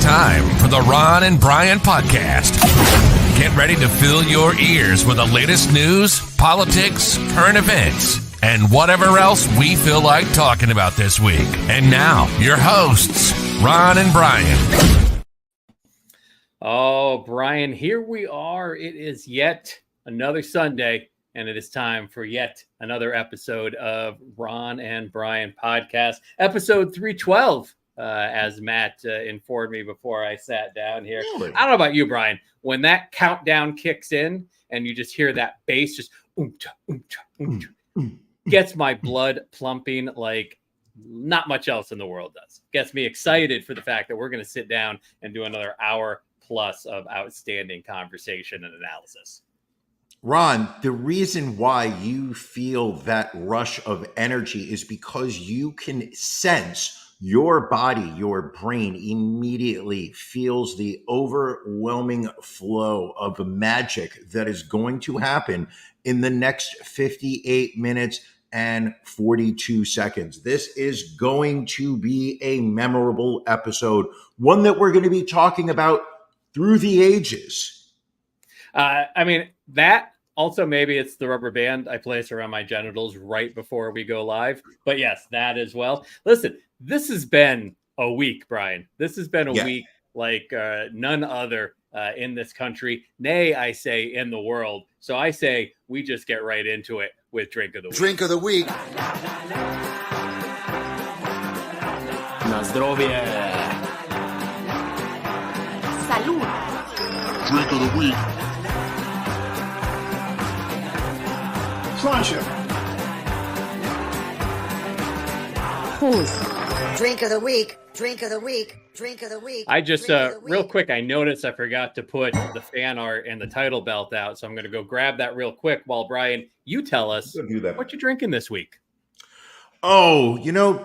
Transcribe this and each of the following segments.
time for the Ron and Brian podcast. Get ready to fill your ears with the latest news, politics, current events, and whatever else we feel like talking about this week. And now, your hosts, Ron and Brian. Oh, Brian, here we are. It is yet another Sunday, and it is time for yet another episode of Ron and Brian podcast, episode 312, as Matt informed me before I sat down here. Really? I don't know about you, Brian. When that countdown kicks in and you just hear that bass just gets my blood plumping like not much else in the world does. Gets me excited for the fact that we're going to sit down and do another hour plus of outstanding conversation and analysis. Ron, the reason why you feel that rush of energy is because you can sense your body, your brain immediately feels the overwhelming flow of magic that is going to happen in the next 58 minutes and 42 seconds. This is going to be a memorable episode, one that we're going to be talking about through the ages. That also, maybe it's the rubber band I place around my genitals right before we go live. But yes, that as well. Listen, this has been a week, Brian. This has been a week like none other in this country. Nay, I say in the world. So I say we just get right into it with Drink of the Week. Drink of the Week. Na zdrowie. Salud. Drink of the Week. Pleasure. Prost. Drink of the week. Drink of the week. Drink of the week. I just, real quick, I noticed I forgot to put the fan art and the title belt out. So I'm going to go grab that real quick while, Brian, you tell us what you're drinking this week. Oh,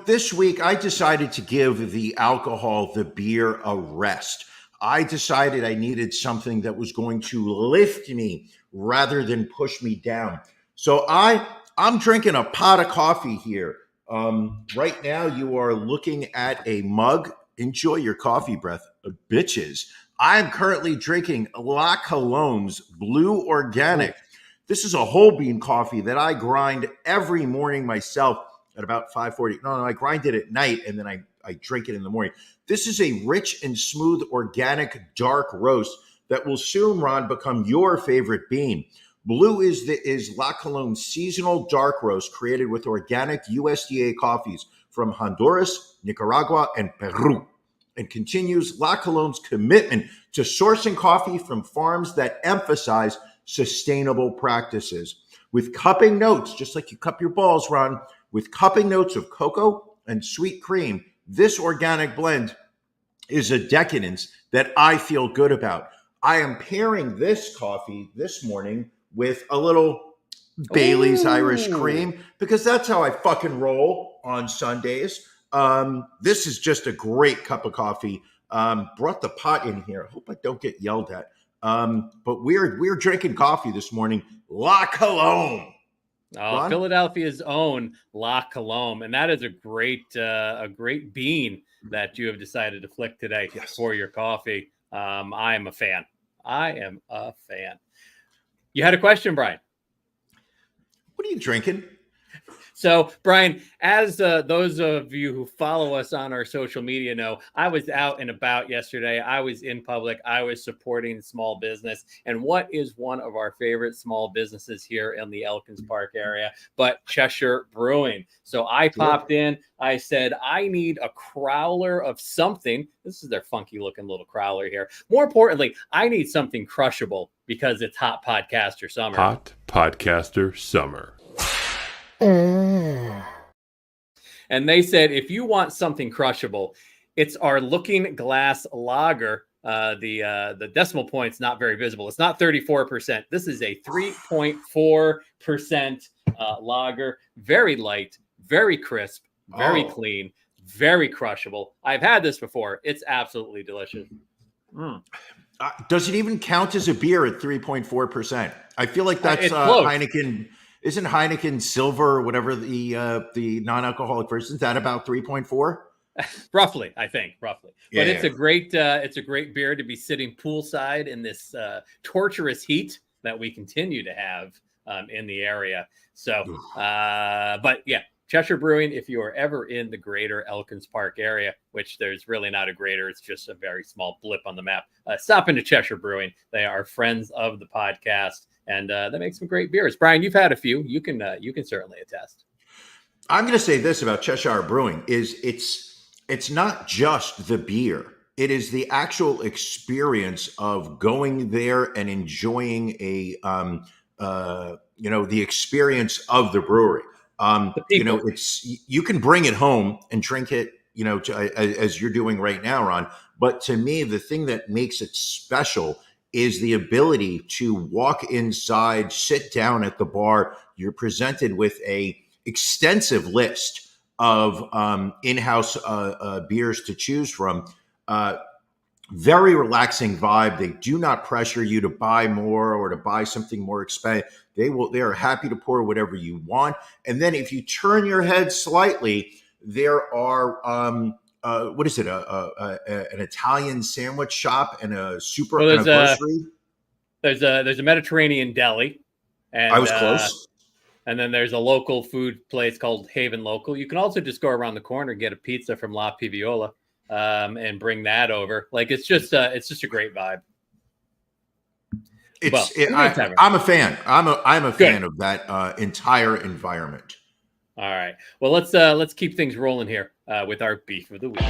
this week I decided to give the alcohol, the beer, a rest. I decided I needed something that was going to lift me rather than push me down. So I'm drinking a pot of coffee here. Right now you are looking at a mug. Enjoy your coffee breath, bitches. I'm currently drinking La Colombe's Blue Organic. This is a whole bean coffee that I grind every morning myself at about 5:40. No, I grind it at night and then I drink it in the morning. This is a rich and smooth organic dark roast that will soon, Ron, become your favorite bean. Blue is La Colombe's seasonal dark roast created with organic USDA coffees from Honduras, Nicaragua, and Peru, and continues La Colombe's commitment to sourcing coffee from farms that emphasize sustainable practices. With cupping notes, just like you cup your balls, Ron, with cupping notes of cocoa and sweet cream, this organic blend is a decadence that I feel good about. I am pairing this coffee this morning with a little Bailey's Irish cream because that's how I fucking roll on Sundays. This is just a great cup of coffee. Brought the pot in here. Hope I don't get yelled at. But we're drinking coffee this morning. La Colombe. Oh, Philadelphia's own La Colombe, and that is a great bean that you have decided to flick today for your coffee. I am a fan. You had a question, Brian. What are you drinking? So, Brian, as those of you who follow us on our social media know, I was out and about yesterday. I was in public. I was supporting small business. And what is one of our favorite small businesses here in the Elkins Park area but Cheshire Brewing? So I popped in. I said, I need a crowler of something. This is their funky looking little crowler here. More importantly, I need something crushable because it's Hot Podcaster Summer. Hot Podcaster Summer. And they said, if you want something crushable, it's our Looking Glass Lager. The decimal point's not very visible. It's not 34%. This is a 3.4% lager. Very light, very crisp, very clean, very crushable. I've had this before. It's absolutely delicious. Does it even count as a beer at 3.4%? I feel like that's Heineken. Isn't Heineken Silver or whatever the non-alcoholic version? Is that about 3.4? Roughly, I think, roughly. Yeah, But it's a great beer to be sitting poolside in this torturous heat that we continue to have in the area. So, but yeah, Cheshire Brewing, if you are ever in the greater Elkins Park area, which there's really not a greater, it's just a very small blip on the map, stop into Cheshire Brewing. They are friends of the podcast, and they make some great beers. Brian, you've had a few. You can certainly attest. I'm going to say this about Cheshire Brewing is it's not just the beer. It is the actual experience of going there and enjoying the experience of the brewery. You can bring it home and drink it, as you're doing right now, Ron. But to me, the thing that makes it special is the ability to walk inside, sit down at the bar. You're presented with a extensive list of in-house beers to choose from. Very relaxing vibe. They do not pressure you to buy more or to buy something more expensive. They are happy to pour whatever you want. And then if you turn your head slightly, there are what is it? An Italian sandwich shop and a grocery. There's a Mediterranean deli. And I was close. And then there's a local food place called Haven Local. You can also just go around the corner and get a pizza from La Piviola and bring that over. Like it's just a great vibe. I'm a fan. I'm a fan of that entire environment. All right. Well, let's keep things rolling here with our beef of the week.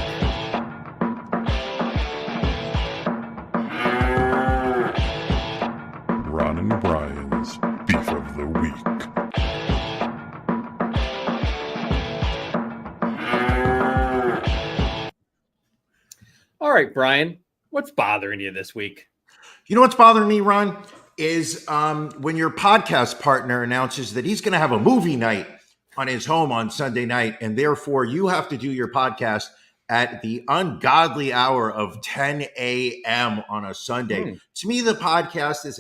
Ron and Brian's beef of the week. All right, Brian, what's bothering you this week? You know what's bothering me, Ron, is when your podcast partner announces that he's going to have a movie night on his home on Sunday night, and therefore you have to do your podcast at the ungodly hour of 10 a.m. on a Sunday. To me, the podcast is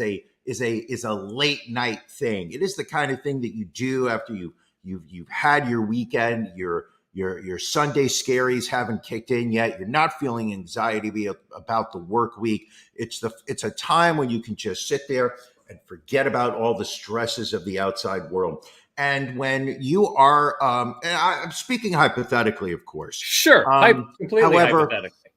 a late night thing. It is the kind of thing that you do after you've had your weekend. Your Sunday scaries haven't kicked in yet. You're not feeling anxiety about the work week. It's a time when you can just sit there and forget about all the stresses of the outside world. And when you are, and I'm speaking hypothetically, of course. Sure, completely hypothetically.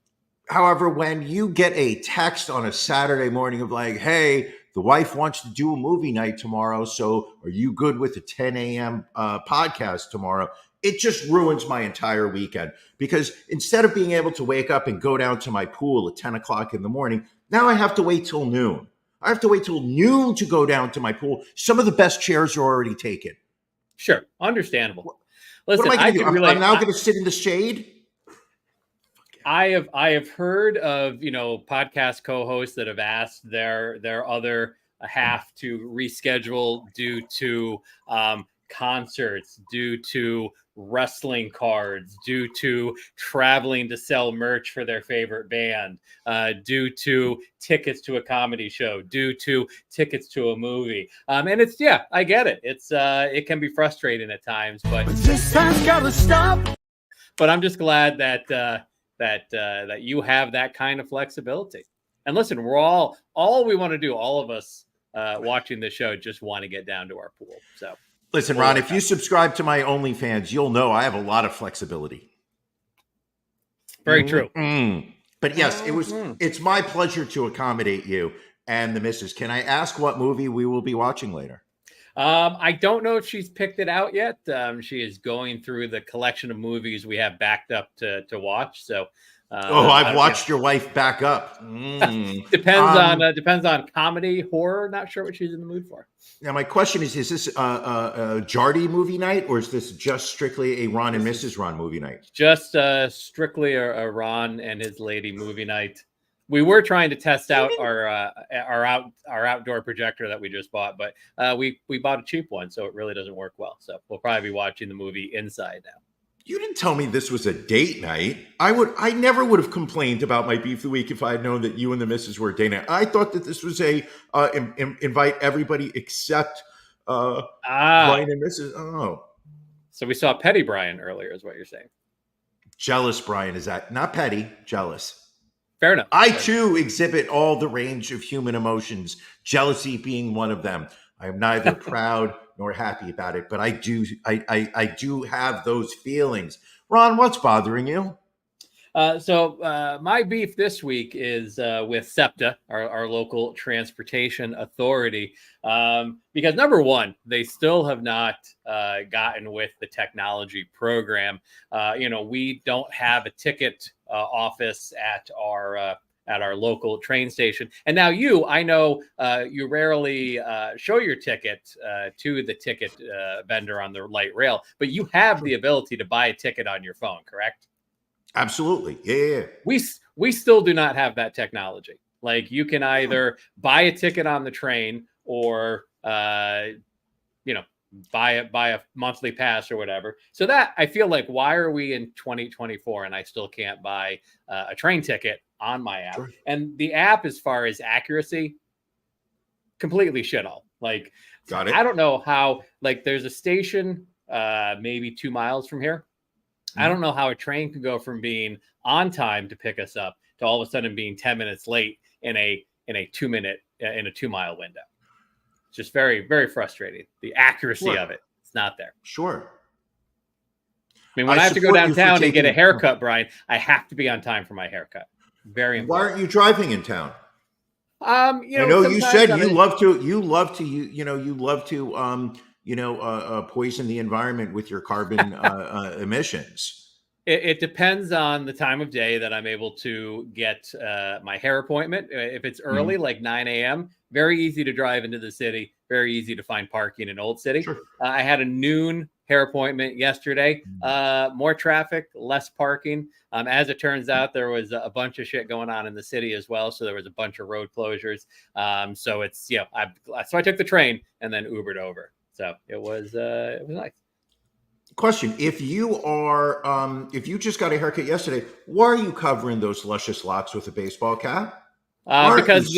However, when you get a text on a Saturday morning of like, hey, the wife wants to do a movie night tomorrow, so are you good with the 10 a.m. Podcast tomorrow? It just ruins my entire weekend, because instead of being able to wake up and go down to my pool at 10 o'clock in the morning, now I have to wait till noon. I have to wait till noon to go down to my pool. Some of the best chairs are already taken. Sure. Understandable. Listen, what am I going to do? I'm now going to sit in the shade. I have heard of, podcast co-hosts that have asked their other half to reschedule due to concerts, due to wrestling cards, due to traveling to sell merch for their favorite band, due to tickets to a comedy show, due to tickets to a movie. And it's, I get it. It can be frustrating at times, but this time's gotta stop. But I'm just glad that you have that kind of flexibility. And listen, we're all we want to do, all of us watching the show, just want to get down to our pool. So listen, Ron, if you subscribe to my OnlyFans, you'll know I have a lot of flexibility. Very true. But yes, it's my pleasure to accommodate you and the missus. Can I ask what movie we will be watching later? I don't know if she's picked it out yet. She is going through the collection of movies we have backed up to watch. So, I've watched your wife back up. Depends on comedy, horror. Not sure what she's in the mood for. Now, my question is this a Jardy movie night, or is this just strictly a Ron and Mrs. Ron movie night? Just strictly a Ron and his lady movie night. We were trying to test out our outdoor projector that we just bought, but we bought a cheap one, so it really doesn't work well. So we'll probably be watching the movie inside now. You didn't tell me this was a date night. I never would have complained about my beef of the week if I had known that you and the missus were a date night. I thought that this was a invite everybody except Brian and Mrs. Oh, so we saw Petty Brian earlier, is what you're saying? Jealous, Brian, is that not petty? Jealous. Fair enough. I too exhibit all the range of human emotions, jealousy being one of them. I am neither proud nor happy about it, but I do have those feelings. Ron, what's bothering you? So my beef this week is with SEPTA, our local transportation authority, because number one, they still have not gotten with the technology program. We don't have a ticket office at our local train station. And now I know you rarely show your ticket to the ticket vendor on the light rail, but you have the ability to buy a ticket on your phone, correct? Absolutely. Yeah. We still do not have that technology. Like, you can either buy a ticket on the train or buy a monthly pass or whatever. So that, I feel like, why are we in 2024 and I still can't buy a train ticket on my app? Sure. And the app, as far as accuracy, completely shithole. Like, got it. I don't know how, like, there's a station maybe 2 miles from here. I don't know how a train could go from being on time to pick us up to all of a sudden being 10 minutes late in a 2 mile window. It's just very, very frustrating. The accuracy of it, it's not there. Sure. I mean, when I have to go downtown and get a haircut, Brian, I have to be on time for my haircut. Very important. Why aren't you driving in town? I know you said you love to poison the environment with your carbon emissions. It depends on the time of day that I'm able to get my hair appointment. If it's early, like 9 a.m., very easy to drive into the city, very easy to find parking in Old City. Sure. I had a noon hair appointment yesterday. More traffic, less parking. As it turns out, there was a bunch of shit going on in the city as well. So there was a bunch of road closures. So I took the train and then Ubered over. So it was nice. Question: if you just got a haircut yesterday, why are you covering those luscious locks with a baseball cap? Because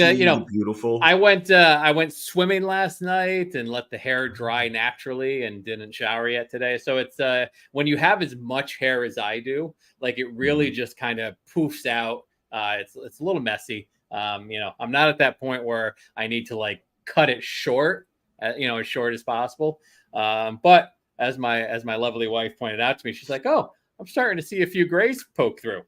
beautiful. I went swimming last night and let the hair dry naturally and didn't shower yet today. So it's when you have as much hair as I do, like, it really just kind of poofs out. It's a little messy. I'm not at that point where I need to, like, cut it short, as short as possible. But as my lovely wife pointed out to me, she's like, "Oh, I'm starting to see a few grays poke through."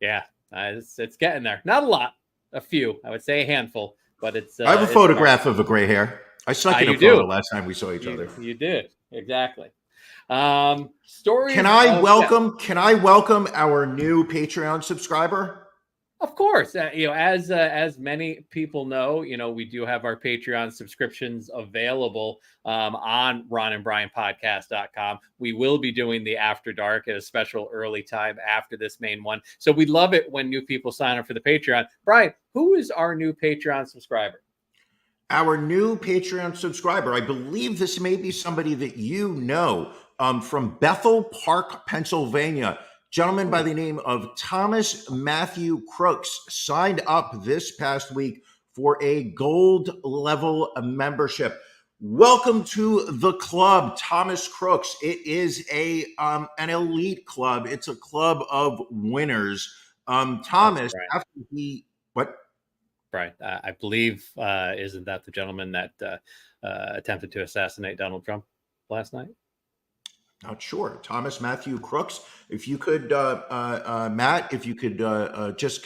Yeah, it's getting there. Not a lot, a few. I would say a handful, but it's. I have a photograph of a gray hair. I stuck in a photo last time we saw each other. You did, exactly. Stories. Can I welcome our new Patreon subscriber? Of course, as many people know, we do have our Patreon subscriptions available on ronandbrianpodcast.com. We will be doing the After Dark at a special early time after this main one. So we love it when new people sign up for the Patreon. Brian, who is our new Patreon subscriber? Our new Patreon subscriber, I believe this may be somebody that you know, from Bethel Park, Pennsylvania. Gentleman by the name of Thomas Matthew Crooks signed up this past week for a gold level membership. Welcome to the club, Thomas Crooks. It is an elite club. It's a club of winners. Thomas, after what? Right. I believe, isn't that the gentleman that attempted to assassinate Donald Trump last night? Not sure. Thomas Matthew Crooks. If you could, Matt, if you could just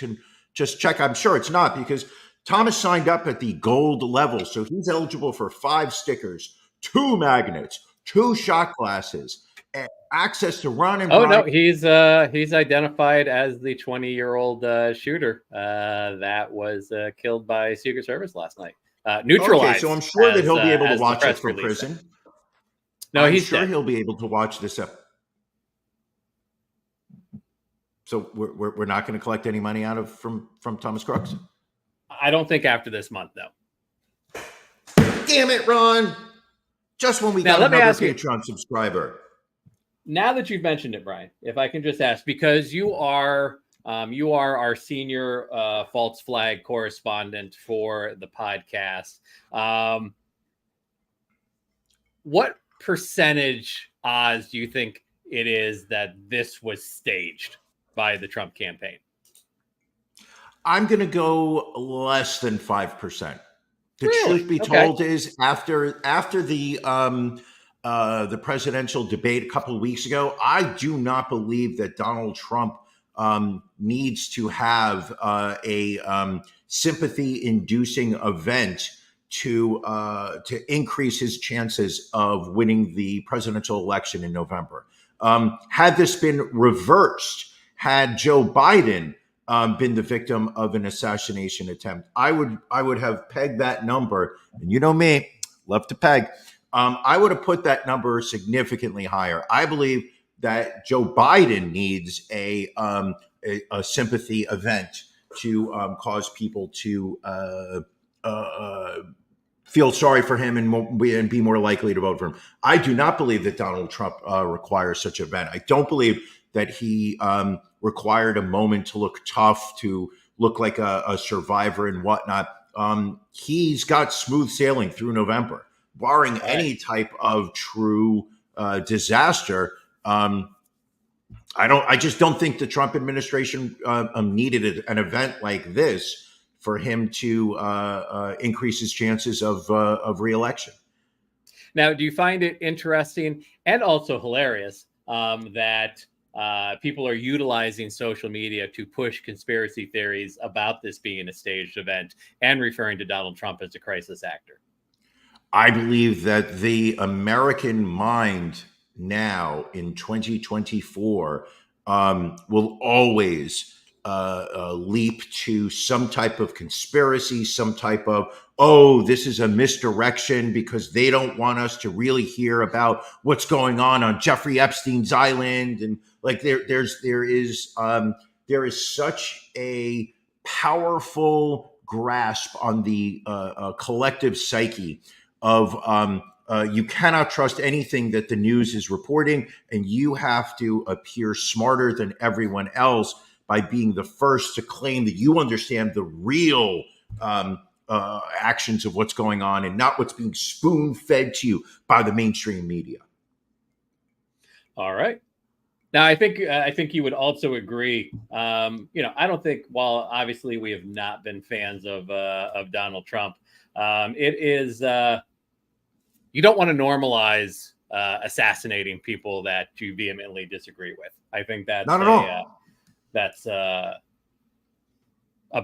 check. I'm sure it's not, because Thomas signed up at the gold level. So he's eligible for 5 stickers, 2 magnets, 2 shot glasses, and access to Ron and Brian. No, he's identified as the 20-year-old shooter that was killed by Secret Service last night. Neutralized. Okay, so I'm sure that he'll be able to watch it from prison. No, he's sure dead. He'll be able to watch this up. So we're not going to collect any money out of from Thomas Crooks? I don't think after this month, though. Damn it, Ron! Just when we got another Patreon subscriber. Now that you've mentioned it, Brian, if I can just ask, because you are our senior false flag correspondent for the podcast. What percentage odds do you think it is that this was staged by the Trump campaign? I'm going to go less than 5%. The Really? truth be Okay. told is after the presidential debate a couple of weeks ago, I do not believe that Donald Trump needs to have a sympathy-inducing event to increase his chances of winning the presidential election in November. Had this been reversed, had Joe Biden been the victim of an assassination attempt, I would have pegged that number, and you know me, love to peg. I would have put that number significantly higher. I believe that Joe Biden needs a sympathy event to cause people to feel sorry for him and be more likely to vote for him. I do not believe that Donald Trump requires such an event. I don't believe that he required a moment to look tough, to look like a survivor and whatnot. He's got smooth sailing through November, barring any type of true disaster. I just don't think the Trump administration needed an event like this for him to increase his chances of reelection. Now, do you find it interesting and also hilarious that people are utilizing social media to push conspiracy theories about this being a staged event and referring to Donald Trump as a crisis actor? I believe that the American mind now in 2024 will always leap to some type of conspiracy, some type of, oh, this is a misdirection because they don't want us to really hear about what's going on Jeffrey Epstein's island. And like there is such a powerful grasp on the collective psyche of you cannot trust anything that the news is reporting, and you have to appear smarter than everyone else by being the first to claim that you understand the real actions of what's going on and not what's being spoon-fed to you by the mainstream media. All right. Now, I think you would also agree. I don't think, while obviously we have not been fans of Donald Trump, it is you don't want to normalize assassinating people that you vehemently disagree with. I think that's not at all. That's a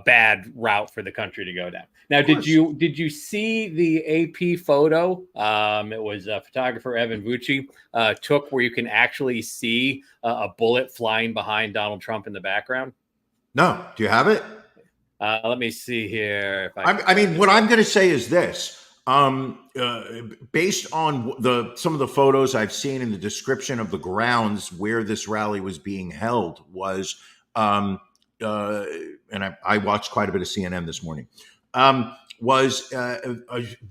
bad route for the country to go down. Now, did you see the AP photo? It was photographer Evan Vucci took, where you can actually see a bullet flying behind Donald Trump in the background. No, do you have it? Let me see here. I mean, what I'm going to say is this. Based on some of the photos I've seen in the description of the grounds where this rally was being held was, and I watched quite a bit of CNN this morning, was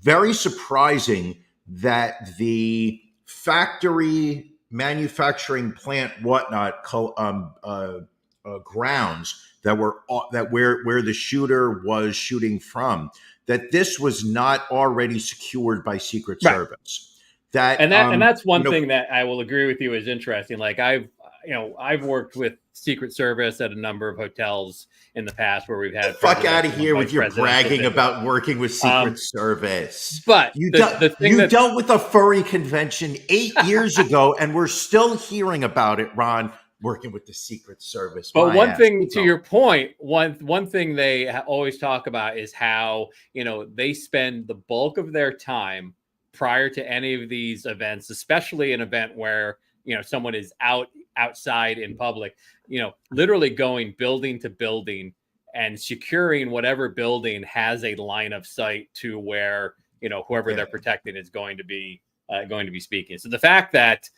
very surprising that the factory, manufacturing plant, whatnot, grounds that where the shooter was shooting from, that this was not already secured by Secret Service. And that's one thing that I will agree with you is interesting. Like I've worked with Secret Service at a number of hotels in the past where we've had. Fuck out of here with your bragging about working with Secret Service. But you dealt with a furry convention 8 years ago, and we're still hearing about it, Ron. Working with the Secret Service. But one thing, to your point, one thing they always talk about is how, they spend the bulk of their time prior to any of these events, especially an event where, someone is outside in public, literally going building to building and securing whatever building has a line of sight to where, whoever they're protecting is going to be speaking. So the fact that,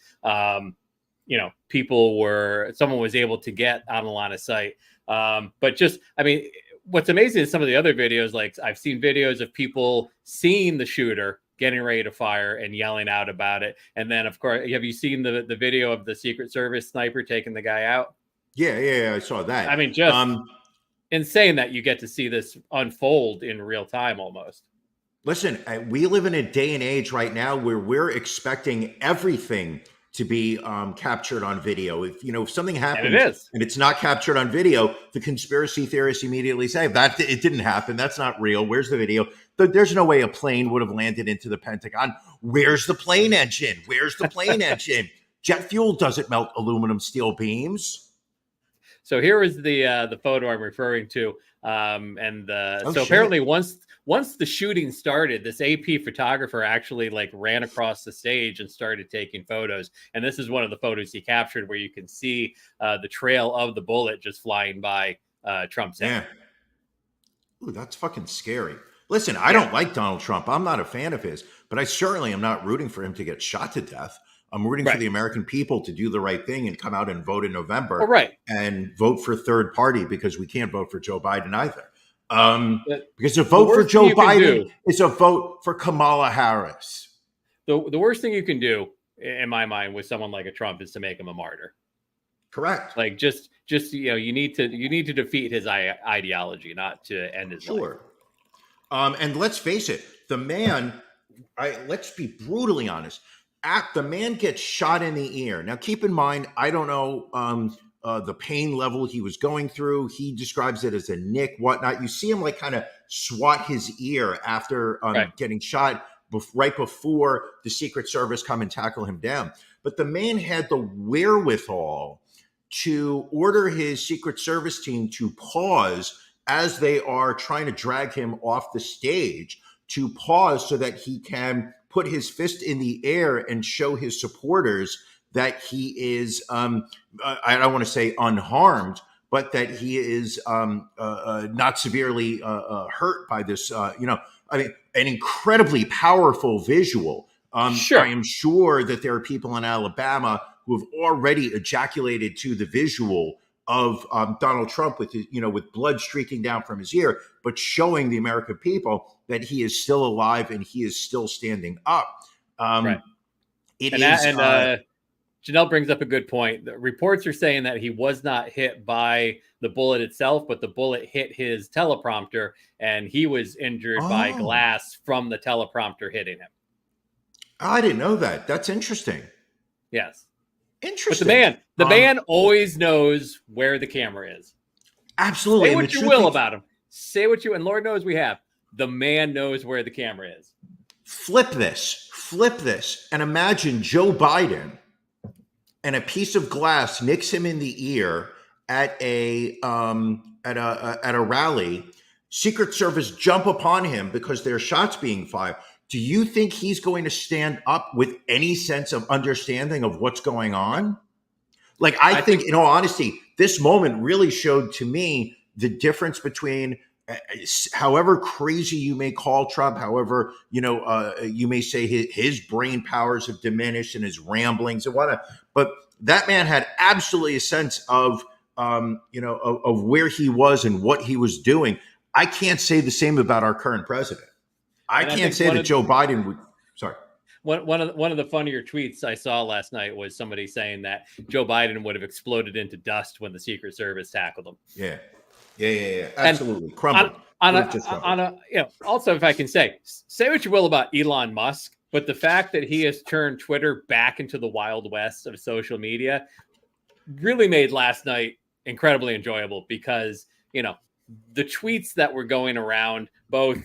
someone was able to get on a line of sight. But what's amazing is some of the other videos, like I've seen videos of people seeing the shooter getting ready to fire and yelling out about it. And then, of course, have you seen the video of the Secret Service sniper taking the guy out? Yeah, I saw that. I mean, just insane that you get to see this unfold in real time almost. Listen, we live in a day and age right now where we're expecting everything to be captured on video. If something happens And it is. and it's not captured on video, the conspiracy theorists immediately say that it didn't happen. That's not real. Where's the video? There's no way a plane would have landed into the Pentagon. Where's the plane engine? Where's the plane engine? Jet fuel doesn't melt aluminum steel beams. So here is the photo I'm referring to. So shit. apparently once the shooting started, this AP photographer actually ran across the stage and started taking photos. And this is one of the photos he captured where you can see the trail of the bullet just flying by Trump's head. Yeah. Ooh, that's fucking scary. Listen, I don't like Donald Trump. I'm not a fan of his, but I certainly am not rooting for him to get shot to death. I'm rooting for the American people to do the right thing and come out and vote in November and vote for third party, because we can't vote for Joe Biden either. Because a vote for Joe Biden is a vote for Kamala Harris. The worst thing you can do, in my mind, with someone like a Trump is to make him a martyr. Correct. You need to defeat his ideology, not to end his life. And let's face it, the man. Let's be brutally honest. The man gets shot in the ear. Now, keep in mind, I don't know the pain level he was going through. He describes it as a nick, whatnot. You see him kind of swat his ear after getting shot right before the Secret Service come and tackle him down. But the man had the wherewithal to order his Secret Service team to pause as they are trying to drag him off the stage, to pause so that he can put his fist in the air and show his supporters that he is, I don't want to say unharmed, but that he is not severely hurt by this, an incredibly powerful visual. I am sure that there are people in Alabama who have already ejaculated to the visual of Donald Trump with blood streaking down from his ear, but showing the American people that he is still alive and he is still standing up. Janelle brings up a good point. The reports are saying that he was not hit by the bullet itself, but the bullet hit his teleprompter, and he was injured by glass from the teleprompter hitting him. I didn't know that. That's interesting. Yes. Interesting. But the man always knows where the camera is. Absolutely. Say what you will about him. Say what you, and Lord knows we have. The man knows where the camera is. Flip this, and imagine Joe Biden and a piece of glass nicks him in the ear at a rally. Secret Service jump upon him because there are shots being fired. Do you think he's going to stand up with any sense of understanding of what's going on? I think, in all honesty, this moment really showed to me the difference between, however crazy you may call Trump, however, you may say his brain powers have diminished and his ramblings and whatnot, but that man had absolutely a sense of where he was and what he was doing. I can't say the same about our current president. I can't say that Joe Biden would. Sorry. One of the funnier tweets I saw last night was somebody saying that Joe Biden would have exploded into dust when the Secret Service tackled him. Yeah. Absolutely. Crumbled. Also, if I can say what you will about Elon Musk, but the fact that he has turned Twitter back into the Wild West of social media really made last night incredibly enjoyable, because, the tweets that were going around, both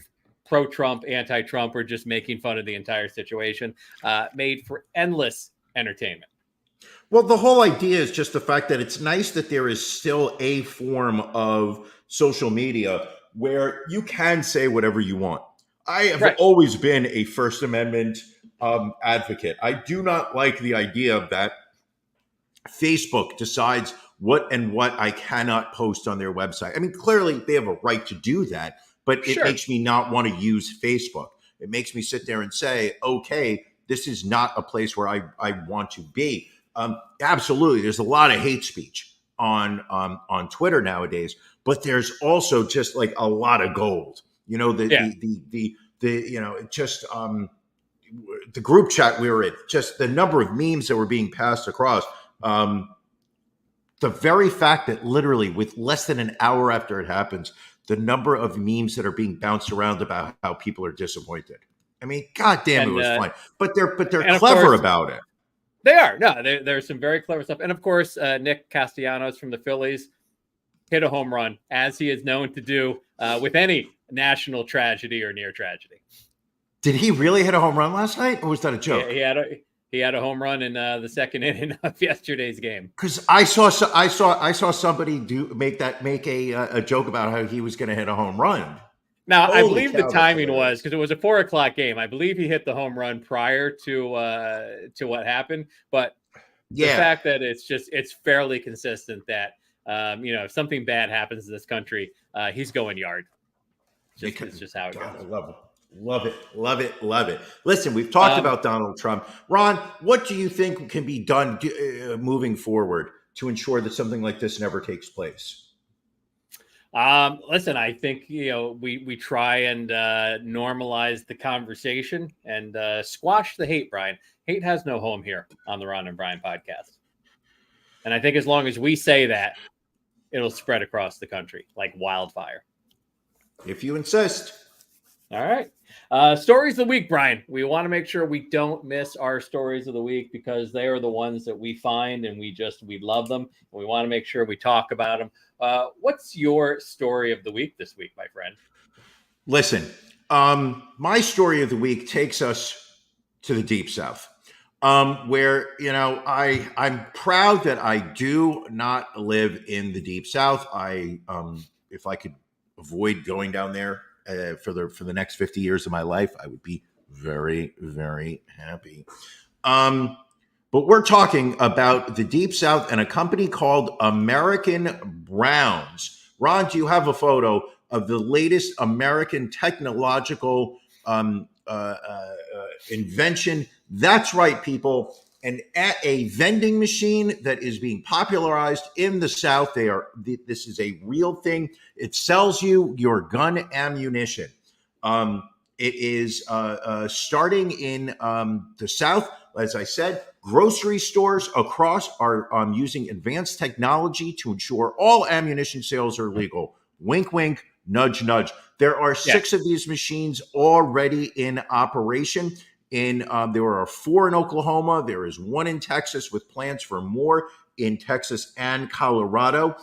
pro-Trump, anti-Trump, or just making fun of the entire situation, made for endless entertainment. Well, the whole idea is just the fact that it's nice that there is still a form of social media where you can say whatever you want. I have always been a First Amendment advocate. I do not like the idea that Facebook decides what I cannot post on their website. I mean, clearly they have a right to do that, but it makes me not want to use Facebook. It makes me sit there and say, okay, this is not a place where I want to be. Absolutely, there's a lot of hate speech on Twitter nowadays, but there's also just like a lot of gold. The group chat we were in, just the number of memes that were being passed across. The very fact that literally with less than an hour after it happens, the number of memes that are being bounced around about how people are disappointed. I mean, goddamn, it was fun. But they're clever about it. They are. No, there's some very clever stuff. And of course, Nick Castellanos from the Phillies hit a home run, as he is known to do with any national tragedy or near tragedy. Did he really hit a home run last night, or was that a joke? Yeah, he had a home run in the second inning of yesterday's game. Because I saw somebody make a joke about how he was going to hit a home run. Now, Holy I believe cow, the timing was because it was a 4:00 game. I believe he hit the home run prior to what happened. But the fact that it's fairly consistent that if something bad happens in this country, he's going yard. It's just how it goes. I love it. Listen, we've talked about Donald Trump. Ron, what do you think can be done moving forward to ensure that something like this never takes place? Listen, I think we try and normalize the conversation and squash the hate. Brian, hate has no home here on the Ron and Brian podcast. And I think as long as we say that, it'll spread across the country like wildfire. If you insist. All right. Stories of the week, Brian. We want to make sure we don't miss our stories of the week because they are the ones that we find and we love them. And we want to make sure we talk about them. What's your story of the week this week, my friend? Listen, my story of the week takes us to the Deep South, where, I'm proud that I do not live in the Deep South. If I could avoid going down there for the next 50 years of my life, I would be very, very happy. But we're talking about the Deep South and a company called American Browns. Ron, do you have a photo of the latest American technological invention? That's right, people. And at a vending machine that is being popularized in the South, this is a real thing. It sells you your gun ammunition. It is starting in the South. As I said, grocery stores across are using advanced technology to ensure all ammunition sales are legal. Wink, wink, nudge, nudge. There are 6 of these machines already in operation. There are 4 in Oklahoma. There is 1 in Texas with plans for more in Texas and Colorado.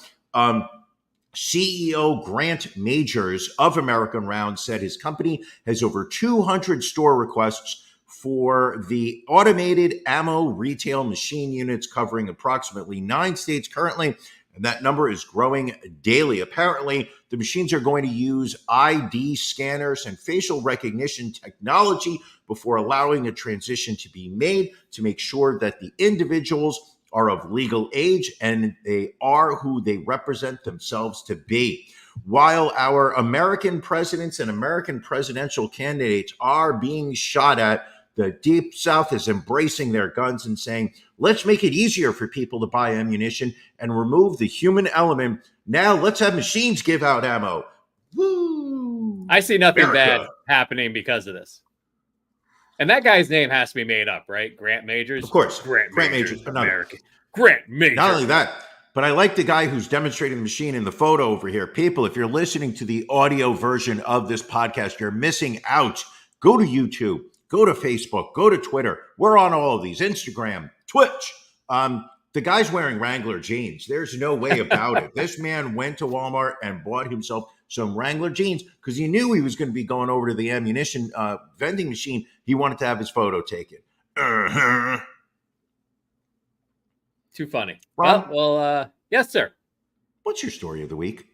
CEO Grant Majors of American Round said his company has over 200 store requests for the automated ammo retail machine units covering approximately 9 states currently, and that number is growing daily. Apparently, the machines are going to use ID scanners and facial recognition technology before allowing a transition to be made to make sure that the individuals are of legal age and they are who they represent themselves to be. While our American presidents and American presidential candidates are being shot at, the Deep South is embracing their guns and saying, let's make it easier for people to buy ammunition and remove the human element. Now let's have machines give out ammo. Woo! I see nothing America. bad happening because of this. And that guy's name has to be made up, right? Grant Majors? Of course. Grant Majors. Not, American. Grant Majors. Not only that, but I like the guy who's demonstrating the machine in the photo over here. People, if you're listening to the audio version of this podcast, you're missing out. Go to YouTube. Go to Facebook, go to Twitter. We're on all of these, Instagram, Twitch. The guy's wearing Wrangler jeans. There's no way about it. This man went to Walmart and bought himself some Wrangler jeans because he knew he was going to be going over to the ammunition vending machine. He wanted to have his photo taken. Too funny. Ron? Well, yes, sir. What's your story of the week?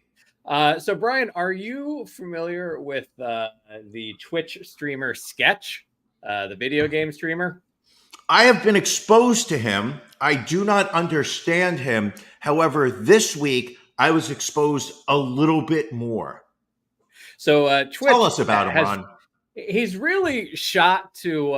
So, Brian, are you familiar with the Twitch streamer Sketch? The video game streamer? I have been exposed to him. I do not understand him. However, this week I was exposed a little bit more. So Twitch, tell us about him, Ron. He's really shot to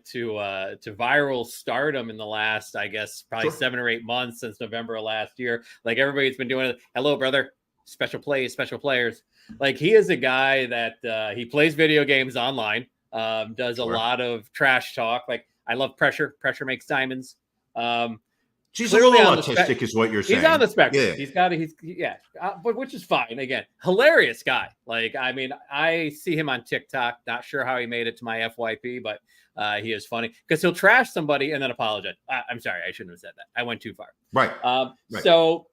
viral stardom in the last, I guess, probably 7 or 8 months since November of last year. Like everybody's been doing it. Hello, brother. Special plays, special players. Like he is a guy that he plays video games online. Does a lot of trash talk. Like I love pressure. Pressure makes diamonds. She's a little autistic, is what you're saying. He's on the spectrum. Yeah. But which is fine. Again, hilarious guy. Like I mean, I see him on TikTok. Not sure how he made it to my FYP, but He is funny because he'll trash somebody and then apologize. I'm sorry, I shouldn't have said that. I went too far. Right. Right. So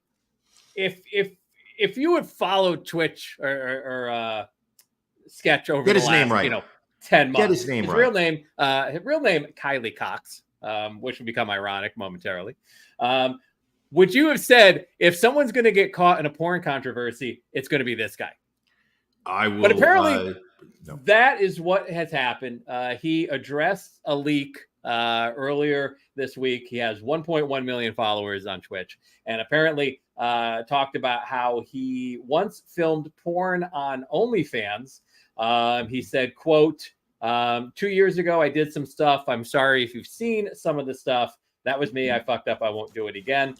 if you would follow Twitch or Sketch over Get the his last, name right. 10 months. Get his name right. Real name, Kylie Cox, which would become ironic momentarily. Would you have said if someone's going to get caught in a porn controversy, it's going to be this guy? I will. But apparently, no. that is what has happened. He addressed a leak earlier this week. He has 1.1 million followers on Twitch, and apparently talked about how he once filmed porn on OnlyFans. He said, quote, 2 years ago, I did some stuff. I'm sorry if you've seen some of the stuff. That was me. I fucked up. I won't do it again.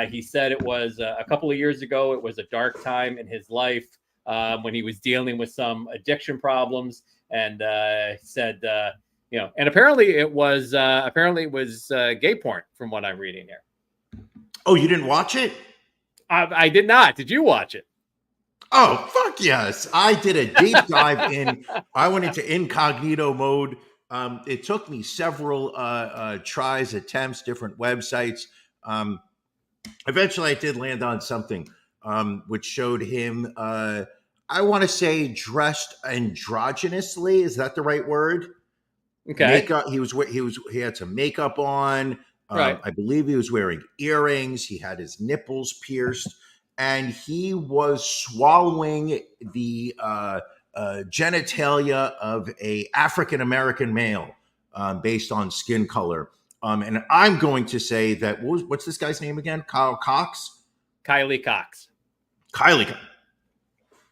He said it was a couple of years ago. It was a dark time in his life when he was dealing with some addiction problems. And said, and apparently it was gay porn from what I'm reading here. Oh, you didn't watch it? I did not. Did you watch it? Oh, fuck yes. I did a deep dive in. I went into incognito mode. It took me several tries, attempts, different websites. Eventually, I did land on something which showed him, I want to say, dressed androgynously. Is that the right word? Okay. Makeup. He had some makeup on. Right. I believe he was wearing earrings. He had his nipples pierced, and he was swallowing the genitalia of a African American male based on skin color. And I'm going to say that what's this guy's name again? Kylie Cox. Kylie.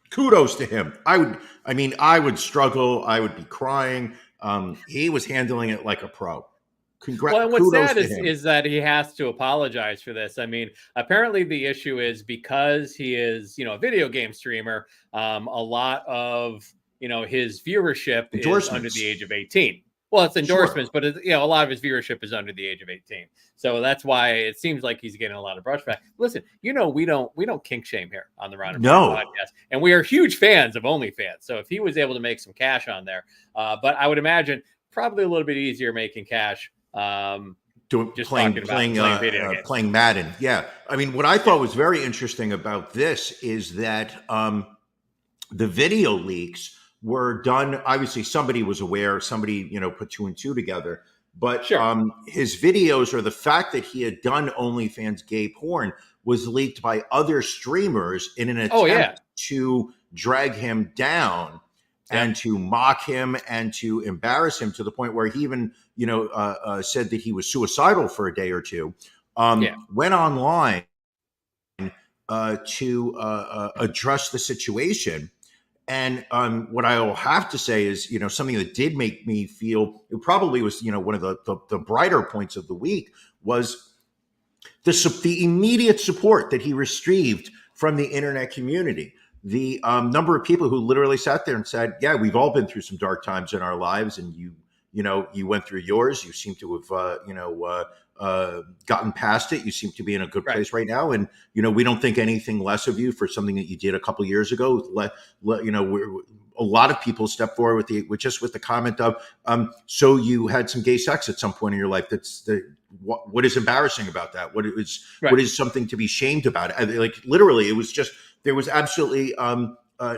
Kudos to him. I would struggle. I would be crying. He was handling it like a pro. Well, and what's sad is that he has to apologize for this. I mean, apparently the issue is because he is, a video game streamer, a lot of, his viewership is under the age of 18. Well, it's endorsements, but a lot of his viewership is under the age of 18. So that's why it seems like he's getting a lot of brushback. Listen, we don't kink shame here on the Round of Applause podcast, and we are huge fans of OnlyFans. So if he was able to make some cash on there, but I would imagine probably a little bit easier making cash. Playing Madden. Yeah. I mean, what I thought was very interesting about this is that the video leaks were done. Obviously, somebody was aware, somebody, put two and two together. But his videos, or the fact that he had done OnlyFans gay porn, was leaked by other streamers in an attempt to drag him down and to mock him and to embarrass him, to the point where he even, said that he was suicidal for a day or two. Went online to address the situation. And what I will have to say is, something that did make me feel, it probably was, one of the brighter points of the week, was the immediate support that he received from the internet community. The number of people who literally sat there and said, yeah, we've all been through some dark times in our lives, and you went through yours. You seem to have, gotten past it. You seem to be in a good place right now. And, we don't think anything less of you for something that you did a couple of years ago. A lot of people step forward with the comment of, so you had some gay sex at some point in your life. What is embarrassing about that? What is something to be shamed about? Literally, it was just, there was absolutely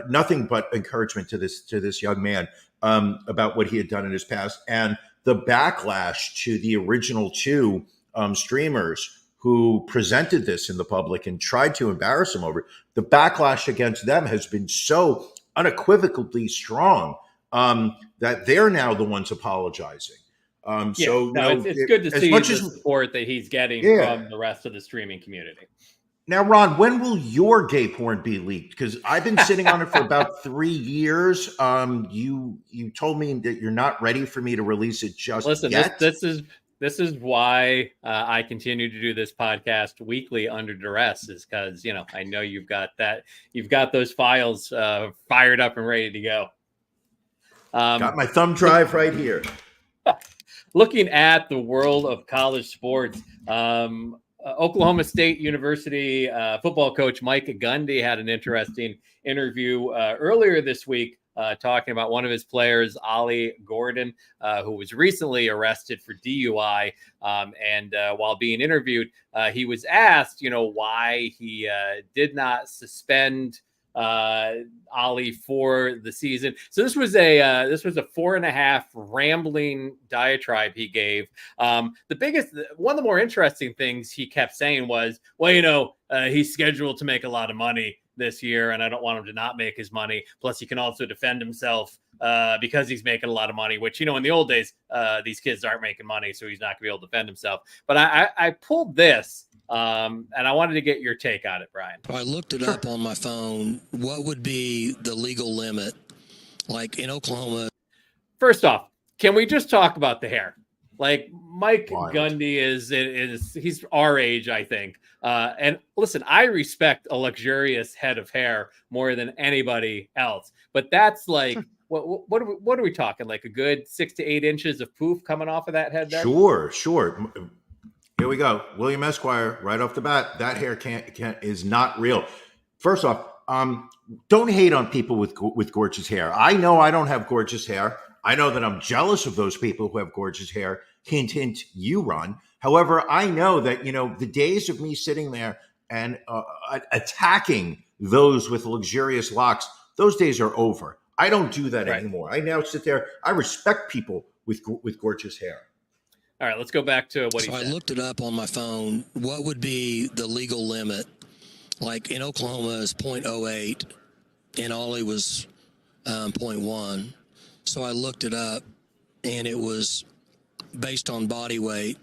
nothing but encouragement to this young man about what he had done in his past, and the backlash to the original two streamers who presented this in the public and tried to embarrass him over it. The backlash against them has been so unequivocally strong that they're now the ones apologizing. It's good to see the support that he's getting from the rest of the streaming community. Now, Ron, when will your gay porn be leaked? Because I've been sitting on it for about 3 years. You told me that you're not ready for me to release it just yet. This is why I continue to do this podcast weekly under duress, is because I know you've got those files fired up and ready to go. Got my thumb drive right here. Looking at the world of college sports. Oklahoma State University football coach Mike Gundy had an interesting interview earlier this week talking about one of his players, Ollie Gordon, who was recently arrested for DUI. And while being interviewed, he was asked, why he did not suspend Ollie for the season. So this was a 4.5 rambling diatribe he gave. One of the more interesting things he kept saying was, well, he's scheduled to make a lot of money this year, and I don't want him to not make his money. Plus, he can also defend himself because he's making a lot of money, which, in the old days, these kids aren't making money, so he's not going to be able to defend himself. But I pulled this, and I wanted to get your take on it, Brian. I looked it up on my phone. What would be the legal limit? Like in Oklahoma. First off, can we just talk about the hair? Like Mike Wild. Gundy is he's our age, I think. And listen, I respect a luxurious head of hair more than anybody else. But that's like, what are we talking? Like a good 6 to 8 inches of poof coming off of that head? Then? Sure. Here we go. William Esquire, right off the bat, that hair is not real. First off, don't hate on people with gorgeous hair. I know I don't have gorgeous hair. I know that I'm jealous of those people who have gorgeous hair. Hint, hint, you run. However, I know that, the days of me sitting there and attacking those with luxurious locks, those days are over. I don't do that anymore. I now sit there. I respect people with gorgeous hair. All right, let's go back to what he said. I looked it up on my phone. What would be the legal limit? Like in Oklahoma is 0.08 and Ollie was 0.1. So I looked it up, and it was based on body weight.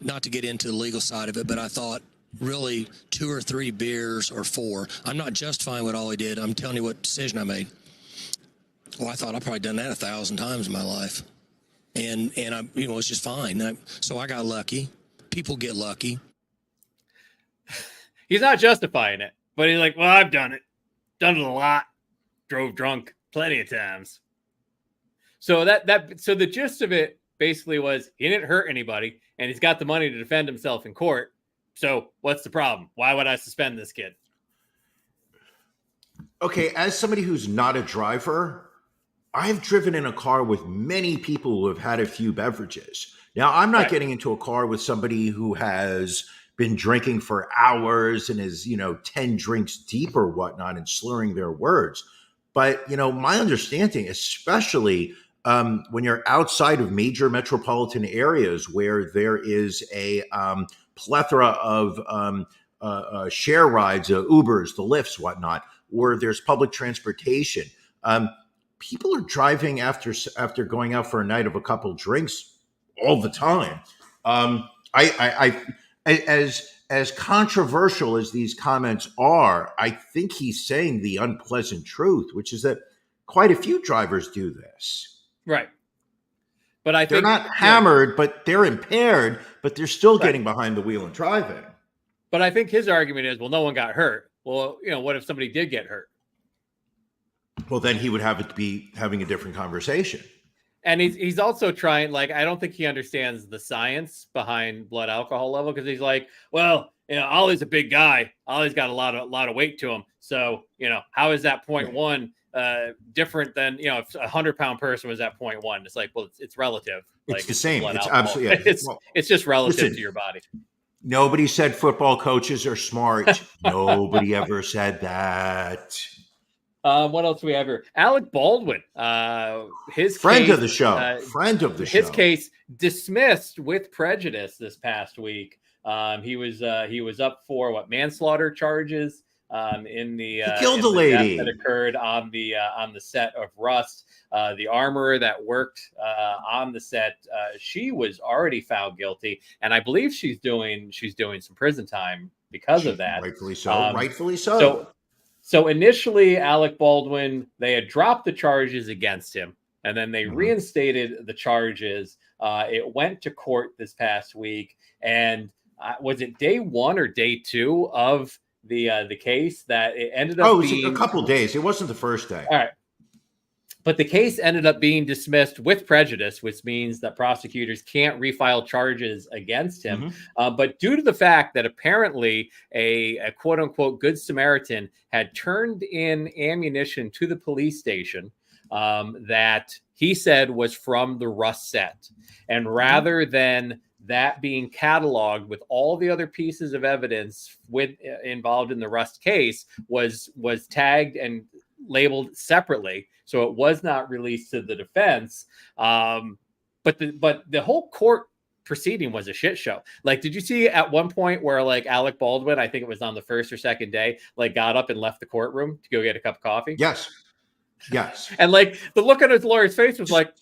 Not to get into the legal side of it, but I thought really 2 or 3 beers or 4. I'm not justifying what Ollie did. I'm telling you what decision I made. Well, I thought I've probably done that 1,000 times in my life, and I, it's just fine. So I got lucky. People get lucky. He's not justifying it, but he's like, well, I've done it a lot, drove drunk plenty of times. So so the gist of it basically was he didn't hurt anybody, and he's got the money to defend himself in court. So what's the problem? Why would I suspend this kid? Okay, as somebody who's not a driver, I've driven in a car with many people who have had a few beverages. Now, I'm not getting into a car with somebody who has been drinking for hours and is, 10 drinks deep or whatnot and slurring their words. But, my understanding, especially when you're outside of major metropolitan areas where there is a plethora of share rides, Ubers, the Lyfts, whatnot, or there's public transportation, people are driving after going out for a night of a couple drinks all the time. As controversial as these comments are, I think he's saying the unpleasant truth, which is that quite a few drivers do this. Right. But I They're think not hammered, but they're impaired, but they're still getting behind the wheel and driving. But I think his argument is, well, no one got hurt. Well, what if somebody did get hurt? Well, then he would have it be having a different conversation. And he's also trying, I don't think he understands the science behind blood alcohol level, because he's like, well, Ollie's a big guy. Ollie's got a lot of weight to him. So, how is that 0.1 different than, if a 100-pound person was at 0.1? It's like, well, it's relative. It's the same. It's alcohol. absolutely. It's just relative to your body. Nobody said football coaches are smart. Nobody ever said that. What else do we have here? Alec Baldwin, his friend case, of the show. Friend of the show. His case dismissed with prejudice this past week. He was up for manslaughter charges in the he killed a lady that occurred on the set of Rust. The armorer that worked on the set, she was already found guilty, and I believe she's doing some prison time because of that. Rightfully so. So initially, Alec Baldwin, they had dropped the charges against him, and then they reinstated the charges. It went to court this past week, and was it day 1 or day 2 of the case that it ended up it was being a couple days. It wasn't the first day. All right. But the case ended up being dismissed with prejudice, which means that prosecutors can't refile charges against him. But due to the fact that apparently a quote unquote good Samaritan had turned in ammunition to the police station, that he said was from the Rust set. And rather than that being cataloged with all the other pieces of evidence involved in the Rust case, was tagged and labeled separately, so it was not released to the defense. But the whole court proceeding was a shit show. Like, did you see at one point where like Alec Baldwin, I think it was on the first or second day, like got up and left the courtroom to go get a cup of coffee? Yes. And like the look on his lawyer's face was like,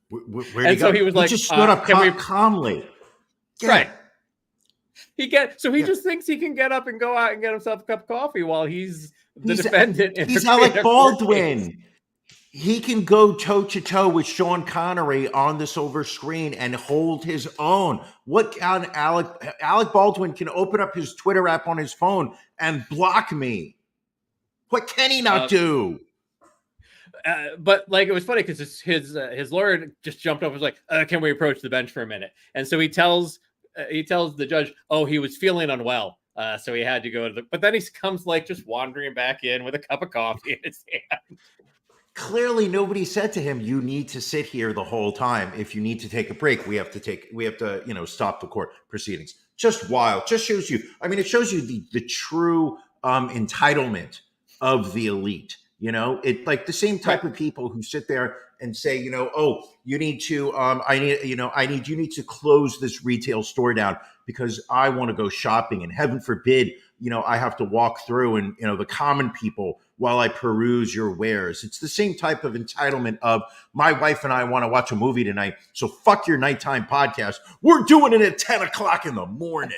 where'd he go? So he was like, just stood up calmly. Yeah. Right. He just thinks he can get up and go out and get himself a cup of coffee while he's the defendant. He's Alec Baldwin. He can go toe to toe with Sean Connery on the silver screen and hold his own. What can Alec Baldwin can open up his Twitter app on his phone and block me? What can he not do? But like, it was funny because his lawyer just jumped up and was like, can we approach the bench for a minute? And so he tells the judge, oh, he was feeling unwell. So he had to go but then he comes like just wandering back in with a cup of coffee in his hand. Clearly nobody said to him, you need to sit here the whole time. If you need to take a break, we have to stop the court proceedings. Just wild. Just shows you, it shows you the true entitlement of the elite. It like the same type of people who sit there and say, you need to close this retail store down because I want to go shopping, and heaven forbid, I have to walk through and, the common people while I peruse your wares. It's the same type of entitlement of my wife and I want to watch a movie tonight. So fuck your nighttime podcast. We're doing it at 10 o'clock in the morning.